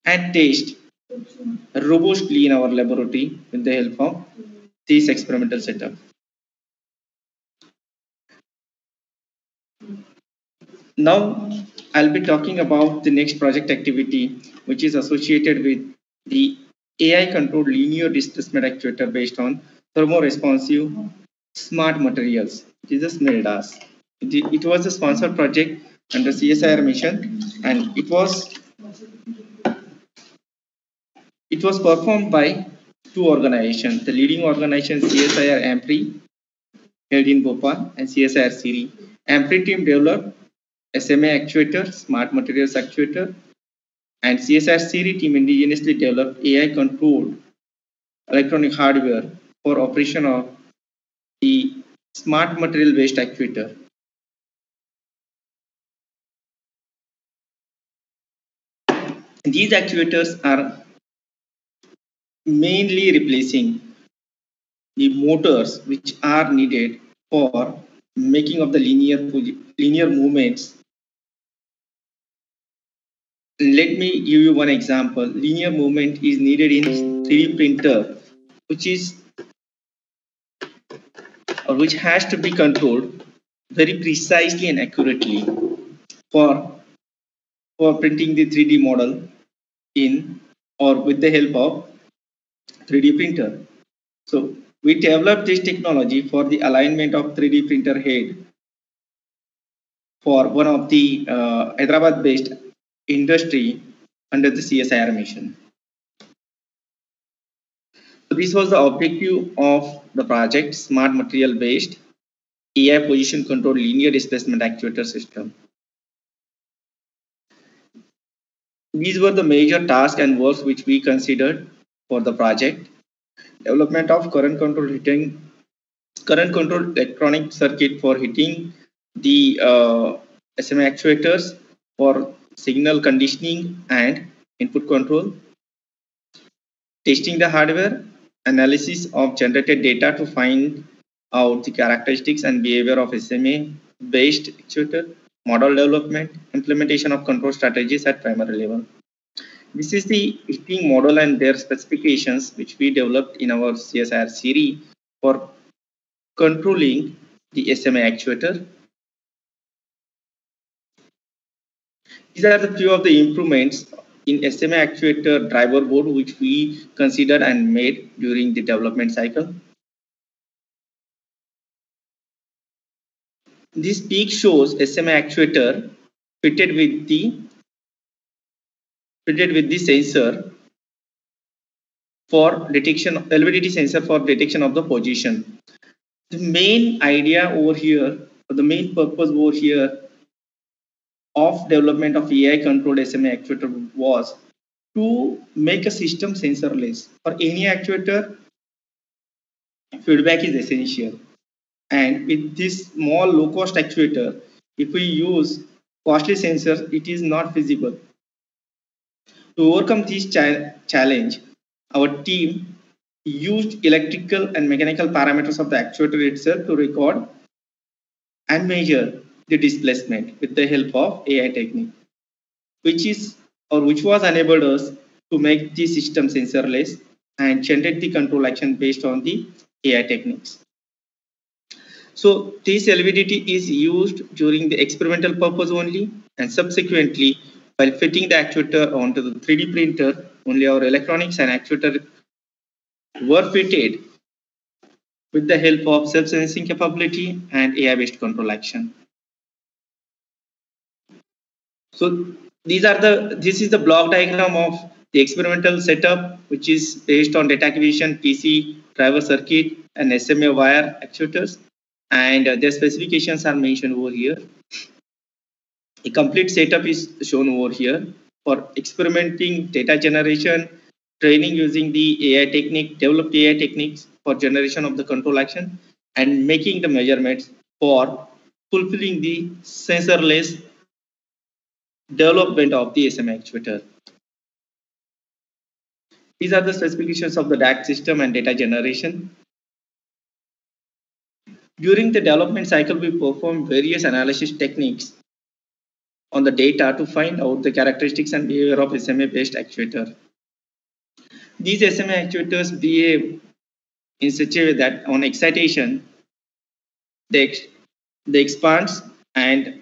and test robustly in our laboratory with the help of this experimental setup. Now, I'll be talking about the next project activity, which is associated with the AI controlled linear displacement actuator based on thermoresponsive smart materials. It is a SMILDAS. It was a sponsored project under CSIR mission, and it was performed by two organizations. The leading organization CSIR AMPRI held in Bhopal and CSIR CIRI. AMPRI team developed SMA actuator, smart materials actuator, and CSIR CIRI team indigenously developed AI controlled electronic hardware for operation of the smart material based actuator. These actuators are mainly replacing the motors which are needed for making of the linear movements. Let me give you one example. Linear movement is needed in 3D printer, which is or which has to be controlled very precisely and accurately for printing the 3D model in or with the help of 3D printer. So we developed this technology for the alignment of 3D printer head for one of the Hyderabad based industry under the CSIR mission. So this was the objective of the project, smart material based AI position control linear displacement actuator system. These were the major tasks and works which we considered for the project. Development of current control electronic circuit for hitting the SMA actuators for signal conditioning and input control. Testing the hardware, analysis of generated data to find out the characteristics and behavior of SMA based actuator, model development, implementation of control strategies at primary level. This is the heating model and their specifications which we developed in our CSIR series for controlling the SMA actuator. These are the few of the improvements in SMA actuator driver board which we considered and made during the development cycle. This peak shows SMA actuator fitted with the sensor for detection, LVDT sensor for detection of the position. The main idea over here, or the main purpose over here of development of AI controlled SMA actuator was to make a system sensorless. For any actuator, feedback is essential. And with this small low-cost actuator, if we use costly sensors, it is not feasible. To overcome this challenge, our team used electrical and mechanical parameters of the actuator itself to record and measure the displacement with the help of AI technique, which was enabled us to make the system sensorless and generate the control action based on the AI techniques. So this LVDT is used during the experimental purpose only, and subsequently, while fitting the actuator onto the 3D printer, only our electronics and actuator were fitted with the help of self-sensing capability and AI-based control action. So this is the block diagram of the experimental setup, which is based on data acquisition, PC, driver circuit, and SMA wire actuators, and their specifications are mentioned over here. A complete setup is shown over here for experimenting data generation, training using the AI technique, developed AI techniques for generation of the control action, and making the measurements for fulfilling the sensorless development of the SMA actuator. These are the specifications of the DAC system and data generation. During the development cycle, we perform various analysis techniques on the data to find out the characteristics and behavior of SMA-based actuator. These SMA actuators behave in such a way that on excitation, they, they expand, and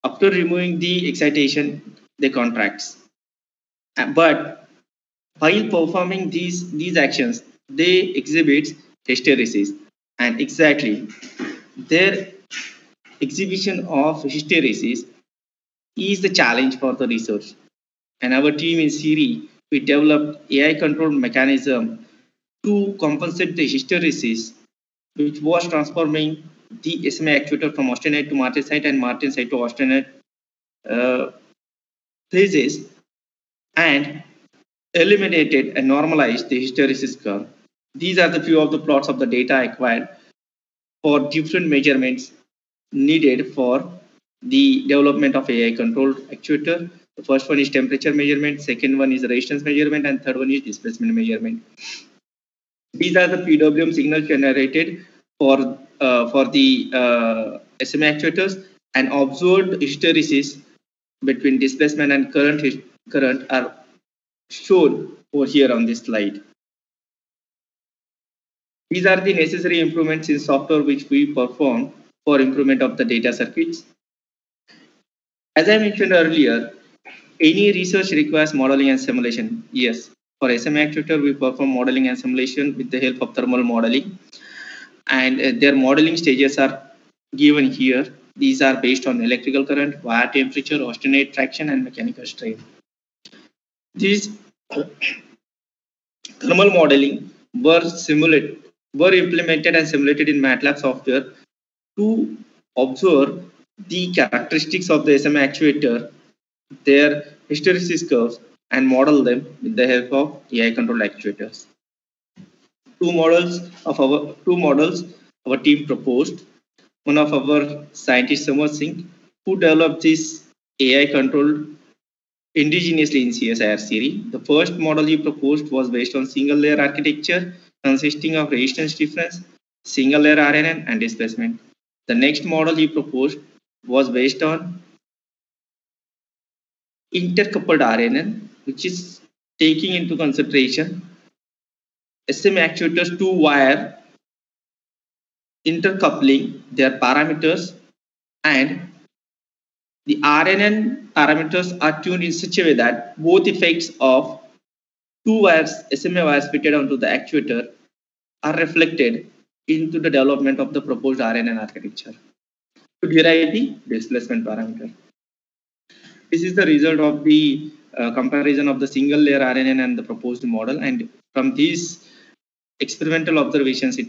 after removing the excitation, they contracts. But while performing these actions, they exhibit hysteresis, and exactly their exhibition of hysteresis is the challenge for the research. And our team in Siri, we developed AI control mechanism to compensate the hysteresis, which was transforming the SMA actuator from austenite to martensite and martensite to austenite phases, and eliminated and normalized the hysteresis curve. These are the few of the plots of the data acquired for different measurements needed for the development of AI controlled actuator. The first one is temperature measurement, second one is resistance measurement, and third one is displacement measurement. These are the PWM signals generated for the SMA actuators, and observed hysteresis between displacement and current are shown over here on this slide. These are the necessary improvements in software which we perform for improvement of the data circuits. As I mentioned earlier, any research requires modeling and simulation. Yes, for SMA actuator, we perform modeling and simulation with the help of thermal modeling, and their modeling stages are given here. These are based on electrical current, wire temperature, austenite traction, and mechanical strain. These thermal modeling were implemented and simulated in MATLAB software to observe the characteristics of the SMA actuator, their hysteresis curves, and model them with the help of AI controlled actuators. Two models our team proposed. One of our scientist Samar Singh, who developed this AI controlled indigenously in CSIR series. The first model he proposed was based on single layer architecture consisting of resistance difference, single layer RNN, and displacement. The next model he proposed was based on intercoupled RNN, which is taking into consideration SMA actuators two wire intercoupling their parameters, and the RNN parameters are tuned in such a way that both effects of two wires, SMA wires fitted onto the actuator, are reflected into the development of the proposed RNN architecture to derive the displacement parameter. This is the result of the comparison of the single layer RNN and the proposed model, and from these experimental observations, it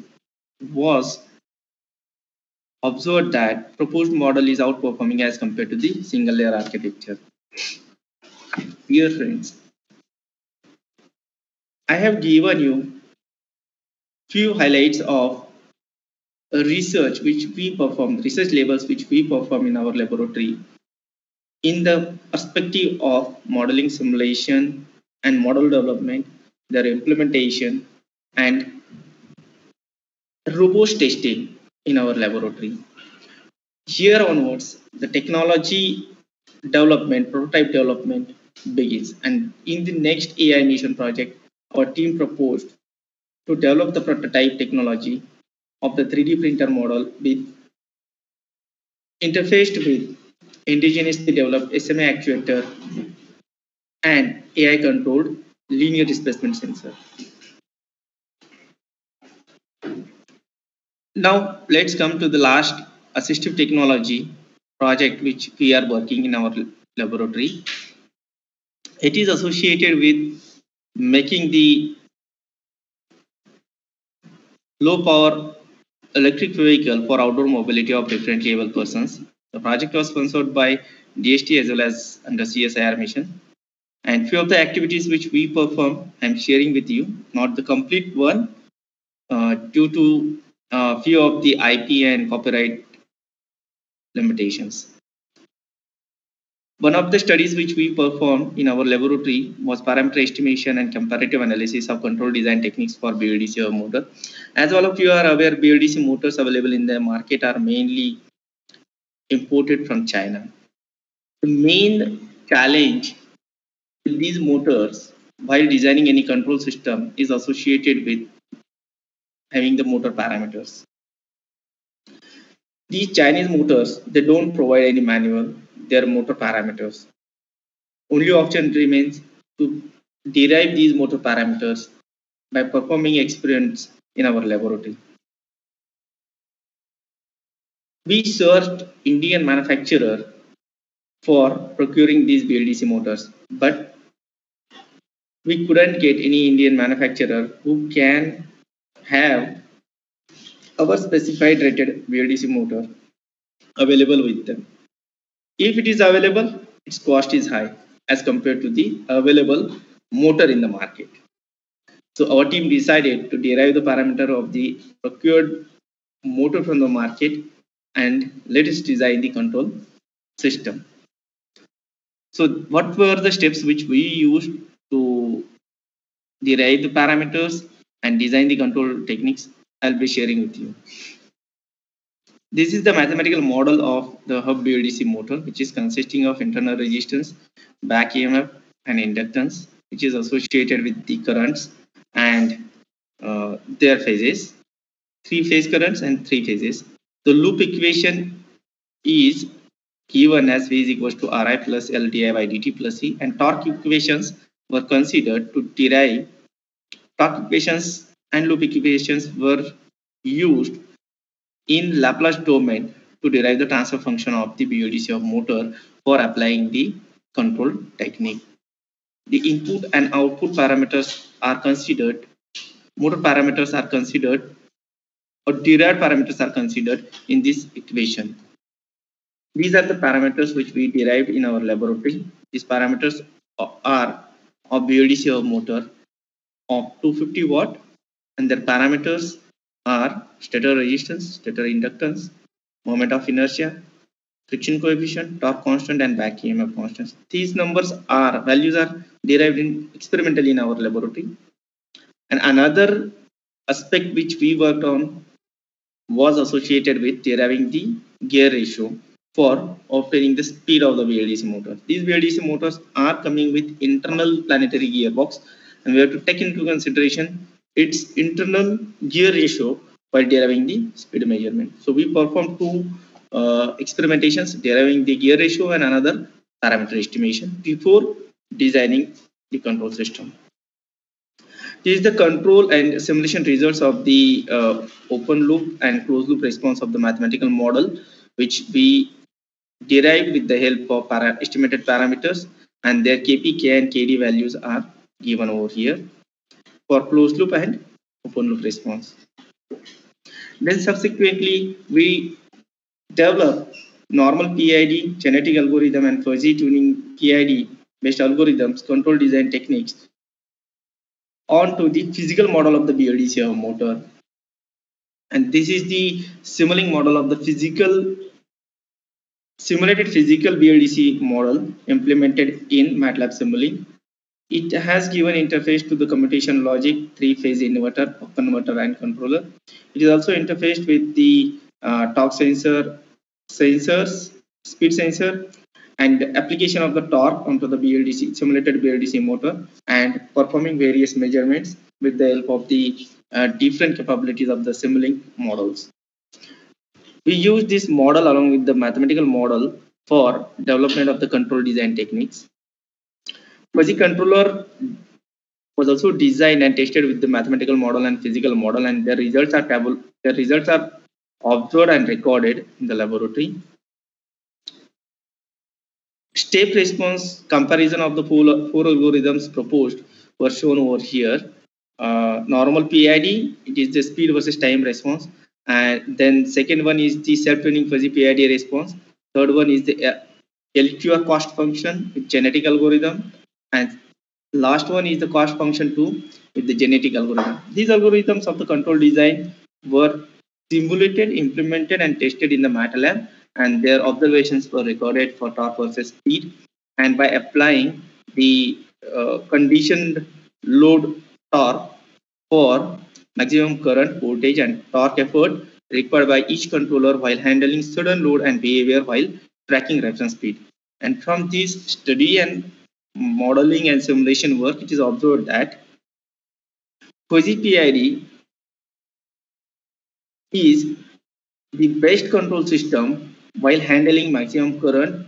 was observed that proposed model is outperforming as compared to the single layer architecture. Dear friends, I have given you few highlights of research which we perform, research labels which we perform in our laboratory in the perspective of modeling simulation and model development, their implementation, and robust testing in our laboratory. Here onwards, the technology development, prototype development begins. And in the next AI mission project, our team proposed to develop the prototype technology of the 3D printer model with interfaced with indigenously developed SMA actuator and AI controlled linear displacement sensor. Now let's come to the last assistive technology project which we are working in our laboratory. It is associated with making the low power electric vehicle for outdoor mobility of differently able persons. The project was sponsored by DST as well as under CSIR mission. And few of the activities which we perform, I'm sharing with you, not the complete one, due to few of the IP and copyright limitations. One of the studies which we performed in our laboratory was parameter estimation and comparative analysis of control design techniques for BLDC motor. As all of you are aware, BLDC motors available in the market are mainly imported from China. The main challenge with these motors while designing any control system is associated with having the motor parameters. These Chinese motors, they don't provide any manual, their motor parameters. Only option remains to derive these motor parameters by performing experiments in our laboratory. We searched Indian manufacturer for procuring these BLDC motors, but we couldn't get any Indian manufacturer who can have our specified rated BLDC motor available with them. If it is available, its cost is high as compared to the available motor in the market. So our team decided to derive the parameter of the procured motor from the market and let us design the control system. So what were the steps which we used to derive the parameters and design the control techniques? I'll be sharing with you. This is the mathematical model of the hub BLDC motor, which is consisting of internal resistance, back EMF, and inductance, which is associated with the currents and their phases, 3-phase currents and 3 phases. The loop equation is given as V is equals to Ri plus L di by dt plus E, and torque equations were considered to derive. Torque equations and loop equations were used in Laplace domain to derive the transfer function of the BLDC of motor for applying the control technique. The input and output parameters are considered, motor parameters are considered, or derived parameters are considered in this equation. These are the parameters which we derived in our laboratory. These parameters are of BLDC of motor of 250 watt, and their parameters are stator resistance, stator inductance, moment of inertia, friction coefficient, torque constant, and back EMF constants. These values are derived experimentally in our laboratory. And another aspect which we worked on was associated with deriving the gear ratio for obtaining the speed of the BLDC motor. These BLDC motors are coming with internal planetary gearbox, and we have to take into consideration its internal gear ratio while deriving the speed measurement. So we performed two experimentations deriving the gear ratio and another parameter estimation before designing the control system. This is the control and simulation results of the open loop and closed loop response of the mathematical model, which we derived with the help of estimated parameters, and their Kp, K, and Kd values are given over here for closed loop and open loop response. Then subsequently, we developed normal PID, genetic algorithm, and fuzzy tuning PID based algorithms, control design techniques onto the physical model of the BLDC motor And this is the simulating model of the simulated physical BLDC model implemented in MATLAB Simulink. It has given interface to the computation logic, three-phase inverter, converter, and controller. It is also interfaced with the torque sensors, speed sensor, and application of the torque onto the BLDC simulated BLDC motor, and performing various measurements with the help of the different capabilities of the Simulink models. We use this model along with the mathematical model for development of the control design techniques. Fuzzy controller was also designed and tested with the mathematical model and physical model, and their results are observed and recorded in the laboratory. Step response comparison of the four algorithms proposed were shown over here. Normal PID, it is the speed versus time response, and then second one is the self-tuning fuzzy PID response. Third one is the LQR cost function with genetic algorithm, and last one is the cost function 2 with the genetic algorithm. These algorithms of the control design were simulated, implemented, and tested in the MATLAB, and their observations were recorded for torque versus speed. And by applying the conditioned load torque for maximum current, voltage, and torque effort required by each controller while handling sudden load and behavior while tracking reference speed. And from this study and modeling and simulation work, it is observed that fuzzy PID is the best control system while handling maximum current,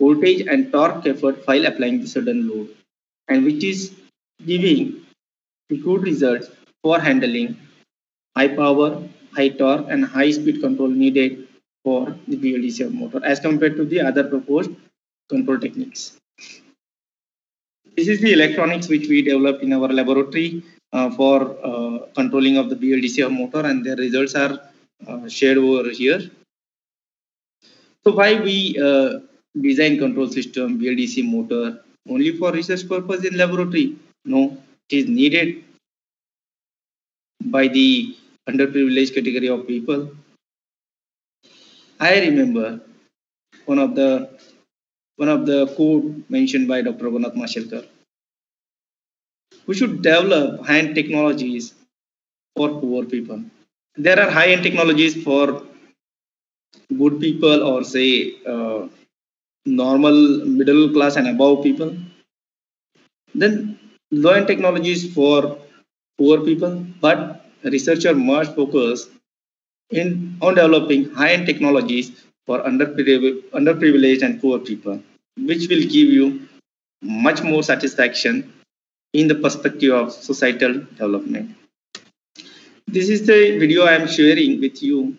voltage, and torque effort while applying the sudden load, and which is giving the good results for handling high power, high torque, and high speed control needed for the BLDC motor as compared to the other proposed control techniques. This is the electronics which we developed in our laboratory for controlling of the BLDC motor, and their results are shared over here. So why we design control system BLDC motor only for research purpose in laboratory? No, it is needed by the underprivileged category of people. I remember one of the quote mentioned by Dr. Raghunath Mashelkar. We should develop high-end technologies for poor people. There are high-end technologies for good people, or say normal middle class and above people. Then low-end technologies for poor people, but researcher must focus on developing high-end technologies for underprivileged and poor people, which will give you much more satisfaction in the perspective of societal development. This is the video I am sharing with you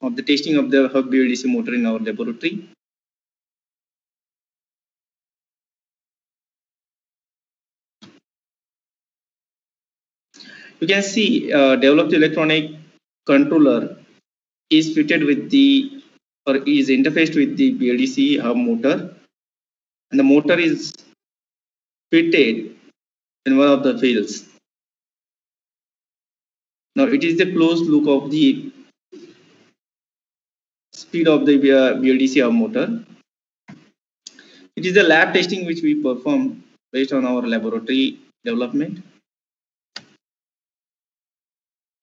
of the testing of the hub BLDC motor in our laboratory. You can see developed electronic controller is fitted with the, or is interfaced with the BLDC hub motor, and the motor is fitted in one of the fields. Now it is the closed loop of the speed of the BLDC hub motor. It is the lab testing which we perform based on our laboratory development.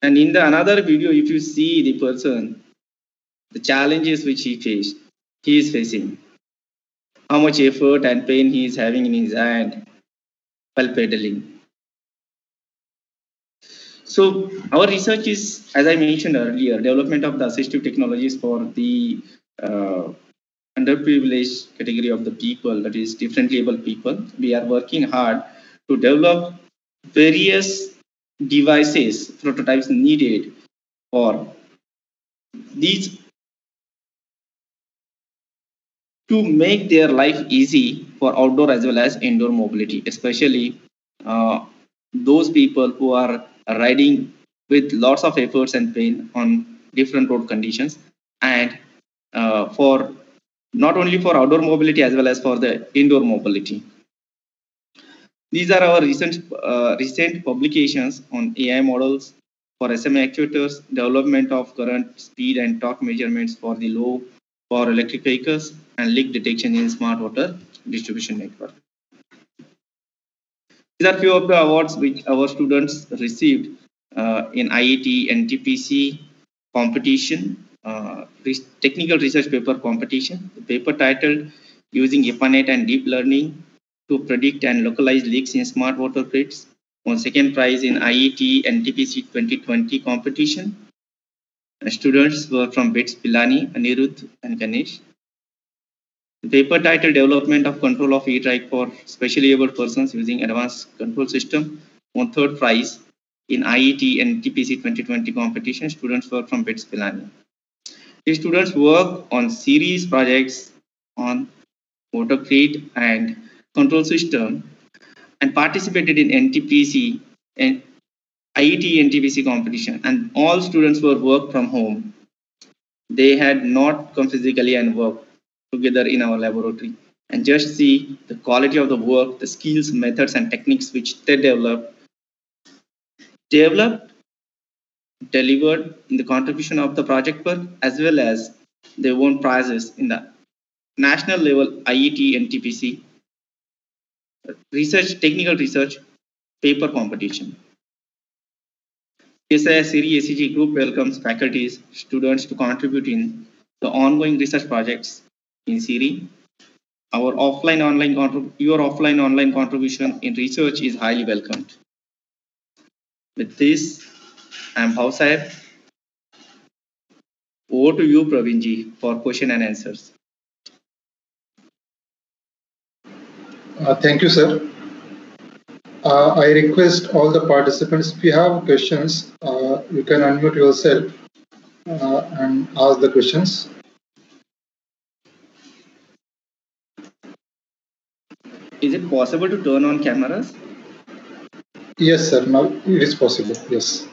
And in the another video, if you see the person, the challenges which he is facing, how much effort and pain he is having in his hand while pedaling. So our research is, as I mentioned earlier, development of the assistive technologies for the underprivileged category of the people, that is differently able people. We are working hard to develop various devices, prototypes needed for these to make their life easy for outdoor as well as indoor mobility, especially those people who are riding with lots of efforts and pain on different road conditions, and for not only for outdoor mobility as well as for the indoor mobility. These are our recent publications on AI models For SMA actuators, development of current, speed, and torque measurements for the low power electric vehicles, and leak detection in smart water distribution network. These are few of the awards which our students received in IET NTPC competition, technical research paper competition. The paper titled Using EPANET and Deep Learning to Predict and Localize Leaks in Smart Water Grids won second prize in IET NTPC 2020 competition. Students were from BITS Pilani, Anirudh, and Ganesh. The paper titled Development of Control of E-Trike for Specially Abled Persons Using Advanced Control System won third prize in IET and TPC 2020 competition. Students were from BITS Pilani. These students work on series projects on water grid and control system and participated in NTPC and IET NTPC competition, and all students were work from home. They had not come physically and worked together in our laboratory, and just see the quality of the work, the skills, methods, and techniques which they developed, delivered in the contribution of the project work, as well as they won prizes in the national level IET NTPC research, technical research paper competition. SIS Siri ACG group welcomes faculties, students to contribute in the ongoing research projects in Siri. Your offline online contribution in research is highly welcomed. With this, I am Bhav Saib. Over to you, Pravinji, for question and answers. Thank you, sir. I request all the participants, if you have questions, you can unmute yourself and ask the questions. Is it possible to turn on cameras? Yes, sir. Now it is possible. Yes.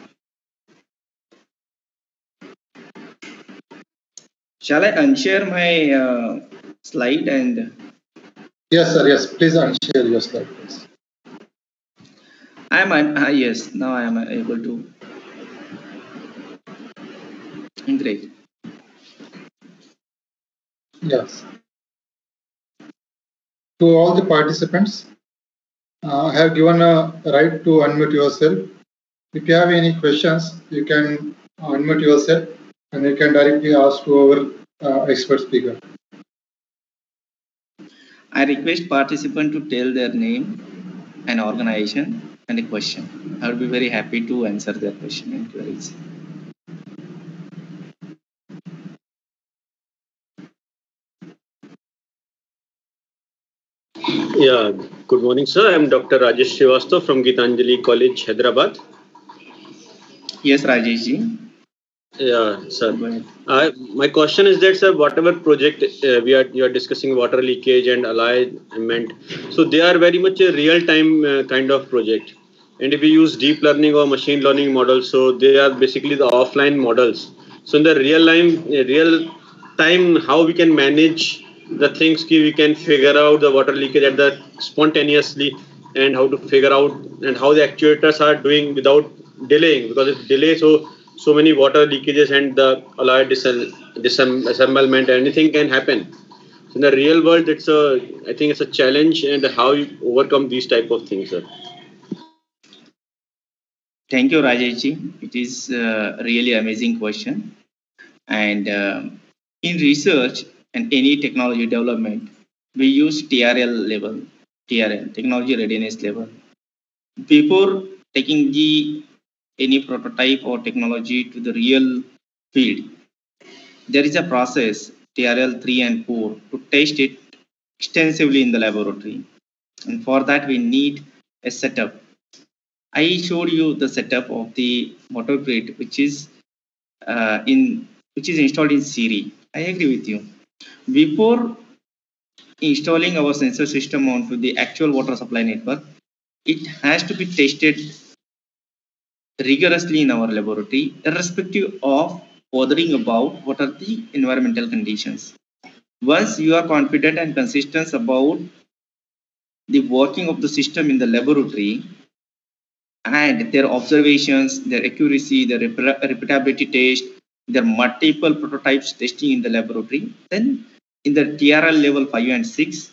Shall I unshare my slide and? Yes, sir. Yes, please unshare your slide, please. Yes. Now I am able to. Great. Yes. To all the participants, I have given a right to unmute yourself. If you have any questions, you can unmute yourself and you can directly ask to our expert speaker. I request participant to tell their name and organization and a question. I would be very happy to answer their question and queries. Yeah, good morning, sir. I am Dr. Rajesh Srivastava from Gitanjali College, Hyderabad. Yes, Rajesh ji. Yeah, sir. My question is that, sir, whatever project you are discussing, water leakage and alignment, so they are very much a real-time kind of project. And if we use deep learning or machine learning models, so they are basically the offline models. So in the real time, how we can manage the things, we can figure out the water leakage at the spontaneously, and how to figure out and how the actuators are doing without delaying, because if delay, so many water leakages and the alloy disassemblement, anything can happen. So in the real world, I think it's a challenge, and how you overcome these type of things, sir. Thank you, Rajesh ji. It is really amazing question. And in research and any technology development, we use TRL level, TRL, technology readiness level. Before taking any prototype or technology to the real field, there is a process, TRL 3 and 4, to test it extensively in the laboratory. And for that, we need a setup. I showed you the setup of the water grid, which is installed in Siri. I agree with you. Before installing our sensor system onto the actual water supply network, it has to be tested rigorously in our laboratory, irrespective of bothering about what are the environmental conditions. Once you are confident and consistent about the working of the system in the laboratory, and their observations, their accuracy, their repeatability test, their multiple prototypes testing in the laboratory. Then in the TRL level 5 and 6,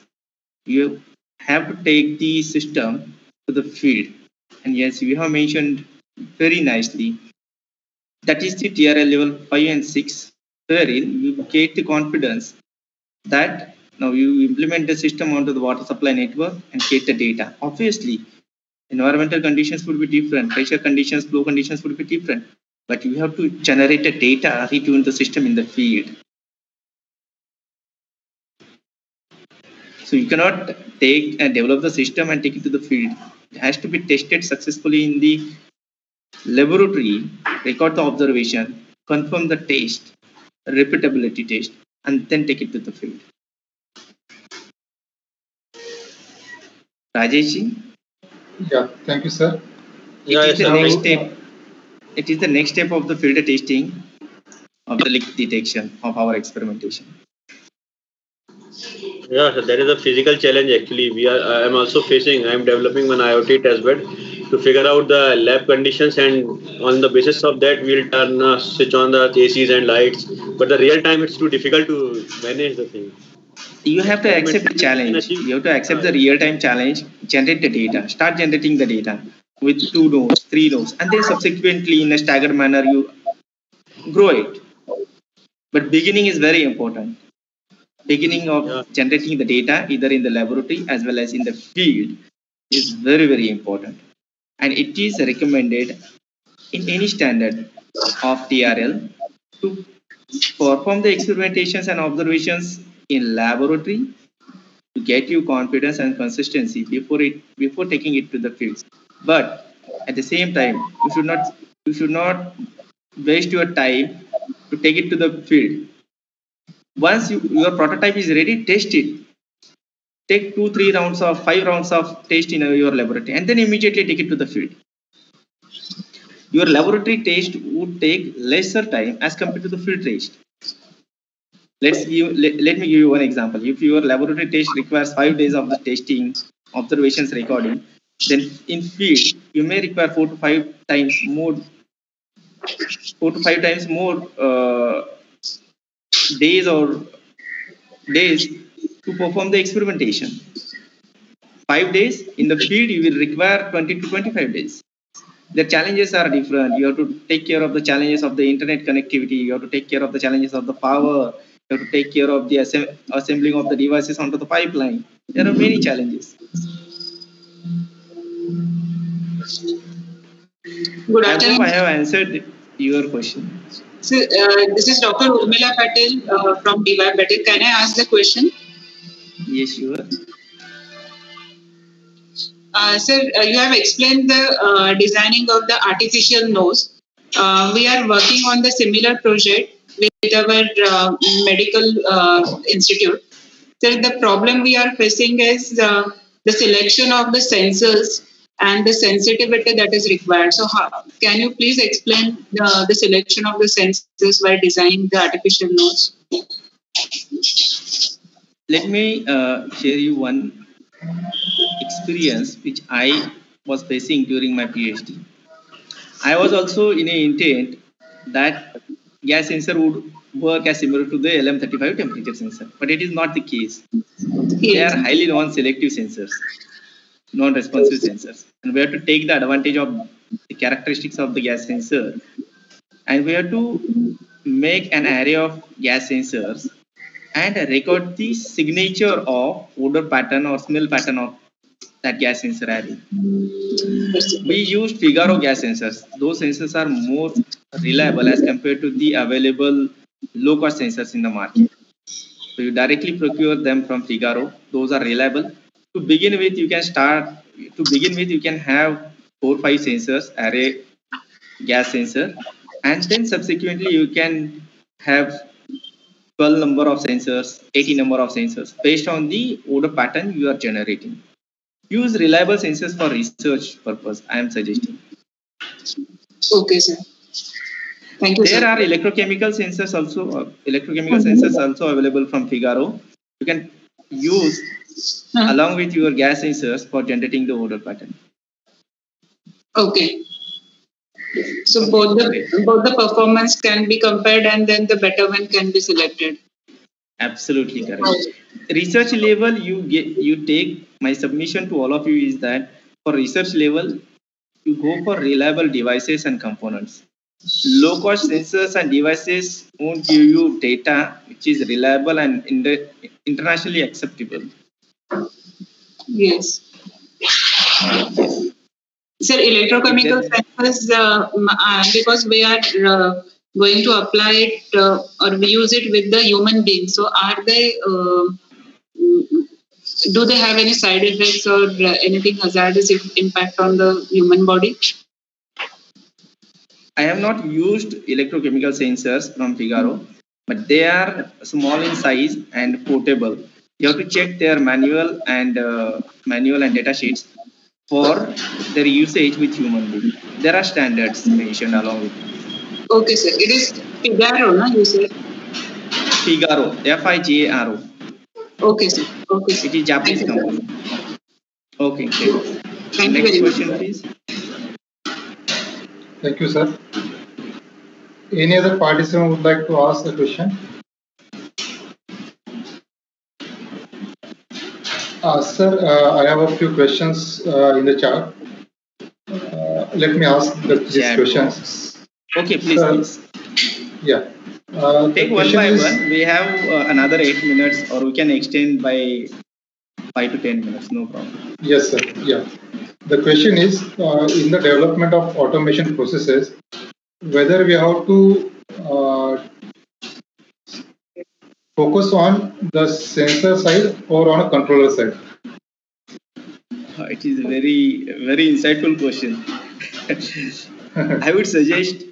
you have to take the system to the field. And yes, you have mentioned very nicely, that is the TRL level 5 and 6, wherein you get the confidence that now you implement the system onto the water supply network and get the data. Obviously, environmental conditions would be different, pressure conditions, flow conditions would be different, but you have to generate the data, retune the system in the field. So you cannot take and develop the system and take it to the field. It has to be tested successfully in the laboratory, record the observation, confirm the test, repeatability test, and then take it to the field. Rajesh, Yeah, thank you, sir. Yeah, it is yes, the sir. next Thank you. step. It is the next step of the field testing of the leak detection of our experimentation. Yeah, so that is a physical challenge actually. I am also facing. I am developing one IoT test bed to figure out the lab conditions, and on the basis of that, we'll turn switch on the ACs and lights. But the real time, it's too difficult to manage the thing. You have to accept the Experimentation we can challenge. achieve. You have to accept the real-time challenge, generate the data, start generating the data with 2 nodes, 3 nodes, and then subsequently in a staggered manner you grow it. But beginning is very important. Beginning Yeah, of generating the data either in the laboratory as well as in the field is very, very important. And it is recommended in any standard of TRL to perform the experimentations and observations in laboratory to get you confidence and consistency before taking it to the fields. But at the same time, you should not waste your time to take it to the field. Once your prototype is ready, test it. Take 2, 3 rounds of 5 rounds of test in your laboratory, and then immediately take it to the field. Your laboratory test would take lesser time as compared to the field test. Let me give you one example. If your laboratory test requires 5 days of the testing, observations, recording, then in field you may require 4 to 5 times more days or days to perform the experimentation. 5 days in the field you will require 20 to 25 days. The challenges are different. You have to take care of the challenges of the internet connectivity. You have to take care of the challenges of the power. You have to take care of the assembling of the devices onto the pipeline. There are many challenges. Good I hope afternoon. I have answered your question. So, this is Dr. Urmila Patel from DY Patel. Can I ask the question? Yes, sure. Sir, you have explained the designing of the artificial nose. We are working on the similar project with our medical institute. So the problem we are facing is the selection of the sensors and the sensitivity that is required. So can you please explain the selection of the sensors while designing the artificial nose? Let me share you one experience which I was facing during my PhD. I was also in a intent that gas sensor would work as similar to the LM35 temperature sensor, but it is not the case. They Yes. are highly non-selective sensors, non-responsive sensors, and we have to take the advantage of the characteristics of the gas sensor, and we have to make an array of gas sensors and record the signature of odor pattern or smell pattern of that gas sensor array. We used Figaro gas sensors. Those sensors are more reliable as compared to the available low-cost sensors in the market. So you directly procure them from Figaro. Those are reliable. To begin with, you can have 4-5 sensors, array gas sensor, and then subsequently you can have 12 number of sensors, 80 number of sensors based on the odor pattern you are generating. Use reliable sensors for research purpose, I am suggesting. Okay, sir. Thank you, There sir. are electrochemical sensors also available from Figaro. You can use along with your gas sensors for generating the odor pattern. Okay. So Okay, both great. the performance can be compared, and then the better one can be selected. Absolutely correct. Research level, you take, my submission to all of you is that for research level, you go for reliable devices and components. Low cost sensors and devices won't give you data which is reliable and internationally acceptable. Yes. Yes. Sir, If electrochemical there, sensors, because we are going to apply it or we use it with the human beings. So, are they? Do they have any side effects or anything hazardous impact on the human body? I have not used electrochemical sensors from Figaro, but they are small in size and portable. You have to check their manual and data sheets for their usage with human being. There are standards mentioned along with this. Okay, sir. It is Figaro, no? You said. Figaro, Figaro. Okay, sir. Okay, sir. It is Thank Japanese you, sir. company. Okay, great. Thank you Next very much, question, sir. please. Thank you, sir. Any other participant would like to ask a question? Sir, I have a few questions in the chat. Let me ask these Chat questions. box. Okay, please, Sir, please. yeah. The Take one question by is, one. We have another 8 minutes, or we can extend by 5 to 10 minutes. No problem. yes, sir. Yeah. The question is, in the development of automation processes, whether we have to focus on the sensor side or on a controller side. It is a very insightful question. I would suggest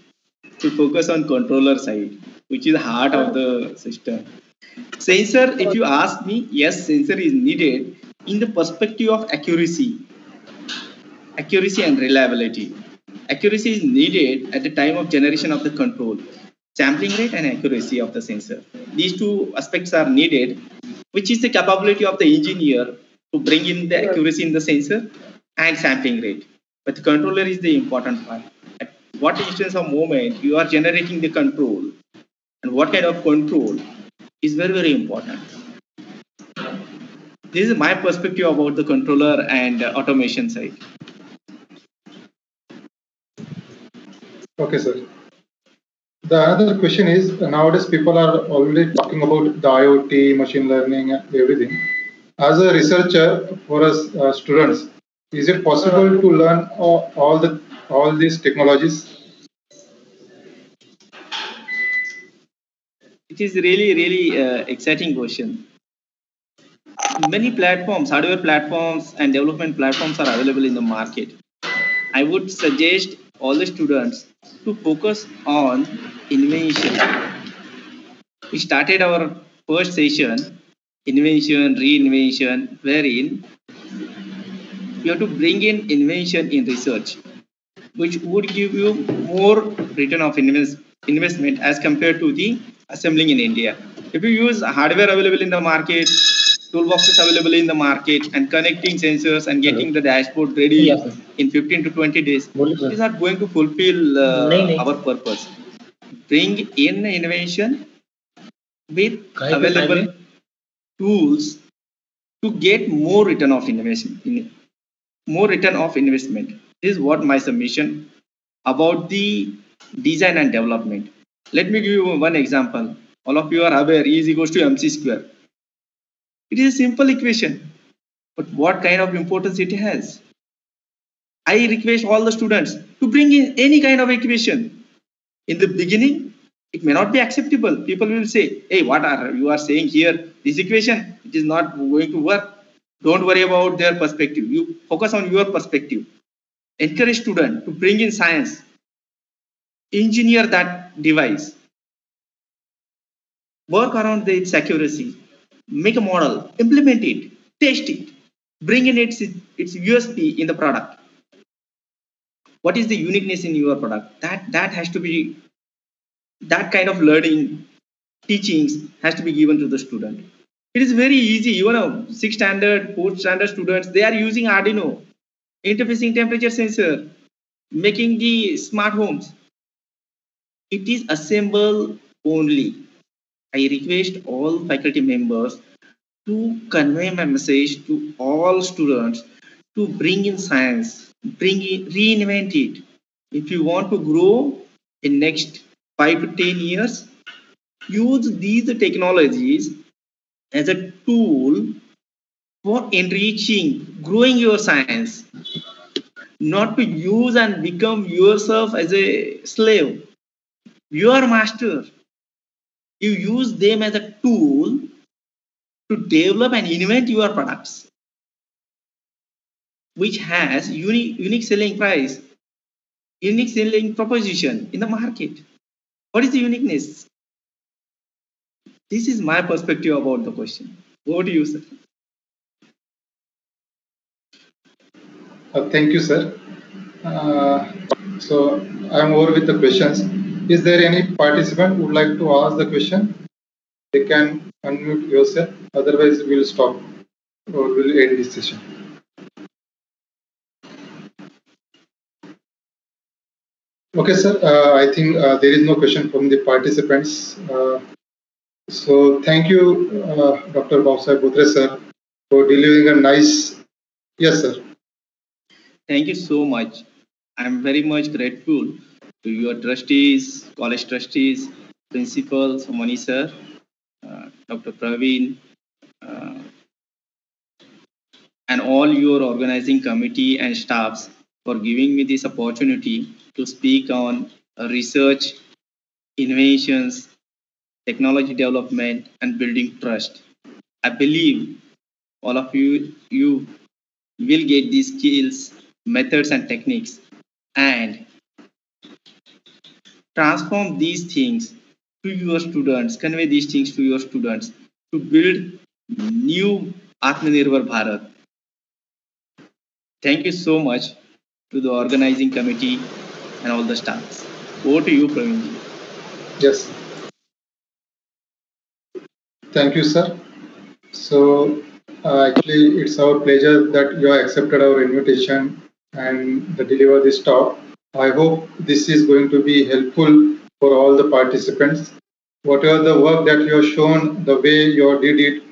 to focus on controller side, which is the heart of the system. Sensor, if you ask me, yes, sensor is needed in the perspective of accuracy and reliability. Accuracy is needed at the time of generation of the control, sampling rate and accuracy of the sensor. These two aspects are needed, which is the capability of the engineer to bring in the accuracy in the sensor and sampling rate. But the controller is the important part. At what instance of moment you are generating the control and what kind of control is very important. This is my perspective about the controller and automation side. Okay, sir. The another question is, nowadays people are already talking about the IoT, machine learning, and everything. As a researcher for us students, is it possible to learn all these technologies? It is really exciting question. Many platforms, hardware platforms and development platforms are available in the market. I would suggest all the students to focus on invention. We started our first session, invention, reinvention, wherein you have to bring in invention in research, which would give you more return of investment as compared to the assembling in India. If you use hardware available in the market, toolboxes available in the market, and connecting sensors and getting the dashboard ready in 15 to 20 days, it is not going to fulfill our purpose. Bring in innovation with available tools to get more return of investment. More return of investment. This is what my submission about the design and development. Let me give you one example. All of you are aware E is equals to mc square. It is a simple equation, but what kind of importance it has? I request all the students to bring in any kind of equation. In the beginning, it may not be acceptable. People will say, hey, what are you are saying here? This equation, it is not going to work. Don't worry about their perspective. You focus on your perspective. Encourage student to bring in science, engineer that device, work around its accuracy, make a model, implement it, test it, bring in its USP in the product. What is the uniqueness in your product? That has to be, that kind of learning, teachings has to be given to the student. It is very easy. You know, 6th standard, 4th standard students, they are using Arduino, interfacing temperature sensor. making the smart homes. It is assembled only. I request all faculty members to convey my message to all students to bring in science, bring it, reinvent it. If you want to grow in next 5 to 10 years, use these technologies as a tool for enriching, growing your science, not to use and become yourself as a slave. You are master. You use them as a tool to develop and invent your products, which has unique selling price, unique selling proposition in the market. What is the uniqueness? This is my perspective about the question. What do you say? Thank you, sir. So I'm over with the questions. Is there any participant who would like to ask the question? They can unmute yourself. Otherwise, we'll stop or we'll end this session. Okay, sir. I think there is no question from the participants. So thank you, Dr. Bhavsai Botre, sir, for delivering a nice. Yes, sir. Thank you so much. I'm very much grateful to your trustees, college trustees, principals, Mani sir, Dr. Praveen, uh, and all your organizing committee and staffs for giving me this opportunity to speak on research, innovations, technology development, and building trust. I believe all of you will get these skills, methods, and techniques, and transform these things to your students, convey these things to your students to build new Atmanirbhar Bharat. Thank you so much to the organizing committee and all the staffs. Over to you, Praveen. Yes. Thank you, sir. So actually, it's our pleasure that you have accepted our invitation and deliver this talk. I hope this is going to be helpful for all the participants. Whatever the work that you have shown, the way you did it,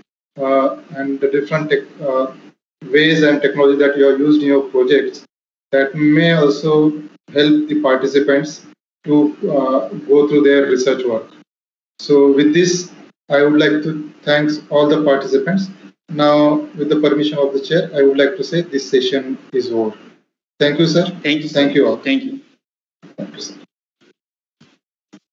and the different ways and technology that you have used in your projects, that may also help the participants to go through their research work. So with this, I would like to thank all the participants. Now, with the permission of the chair, I would like to say this session is over. Thank you, sir. Thank you. Thank you all. Thank you. Thank you, sir.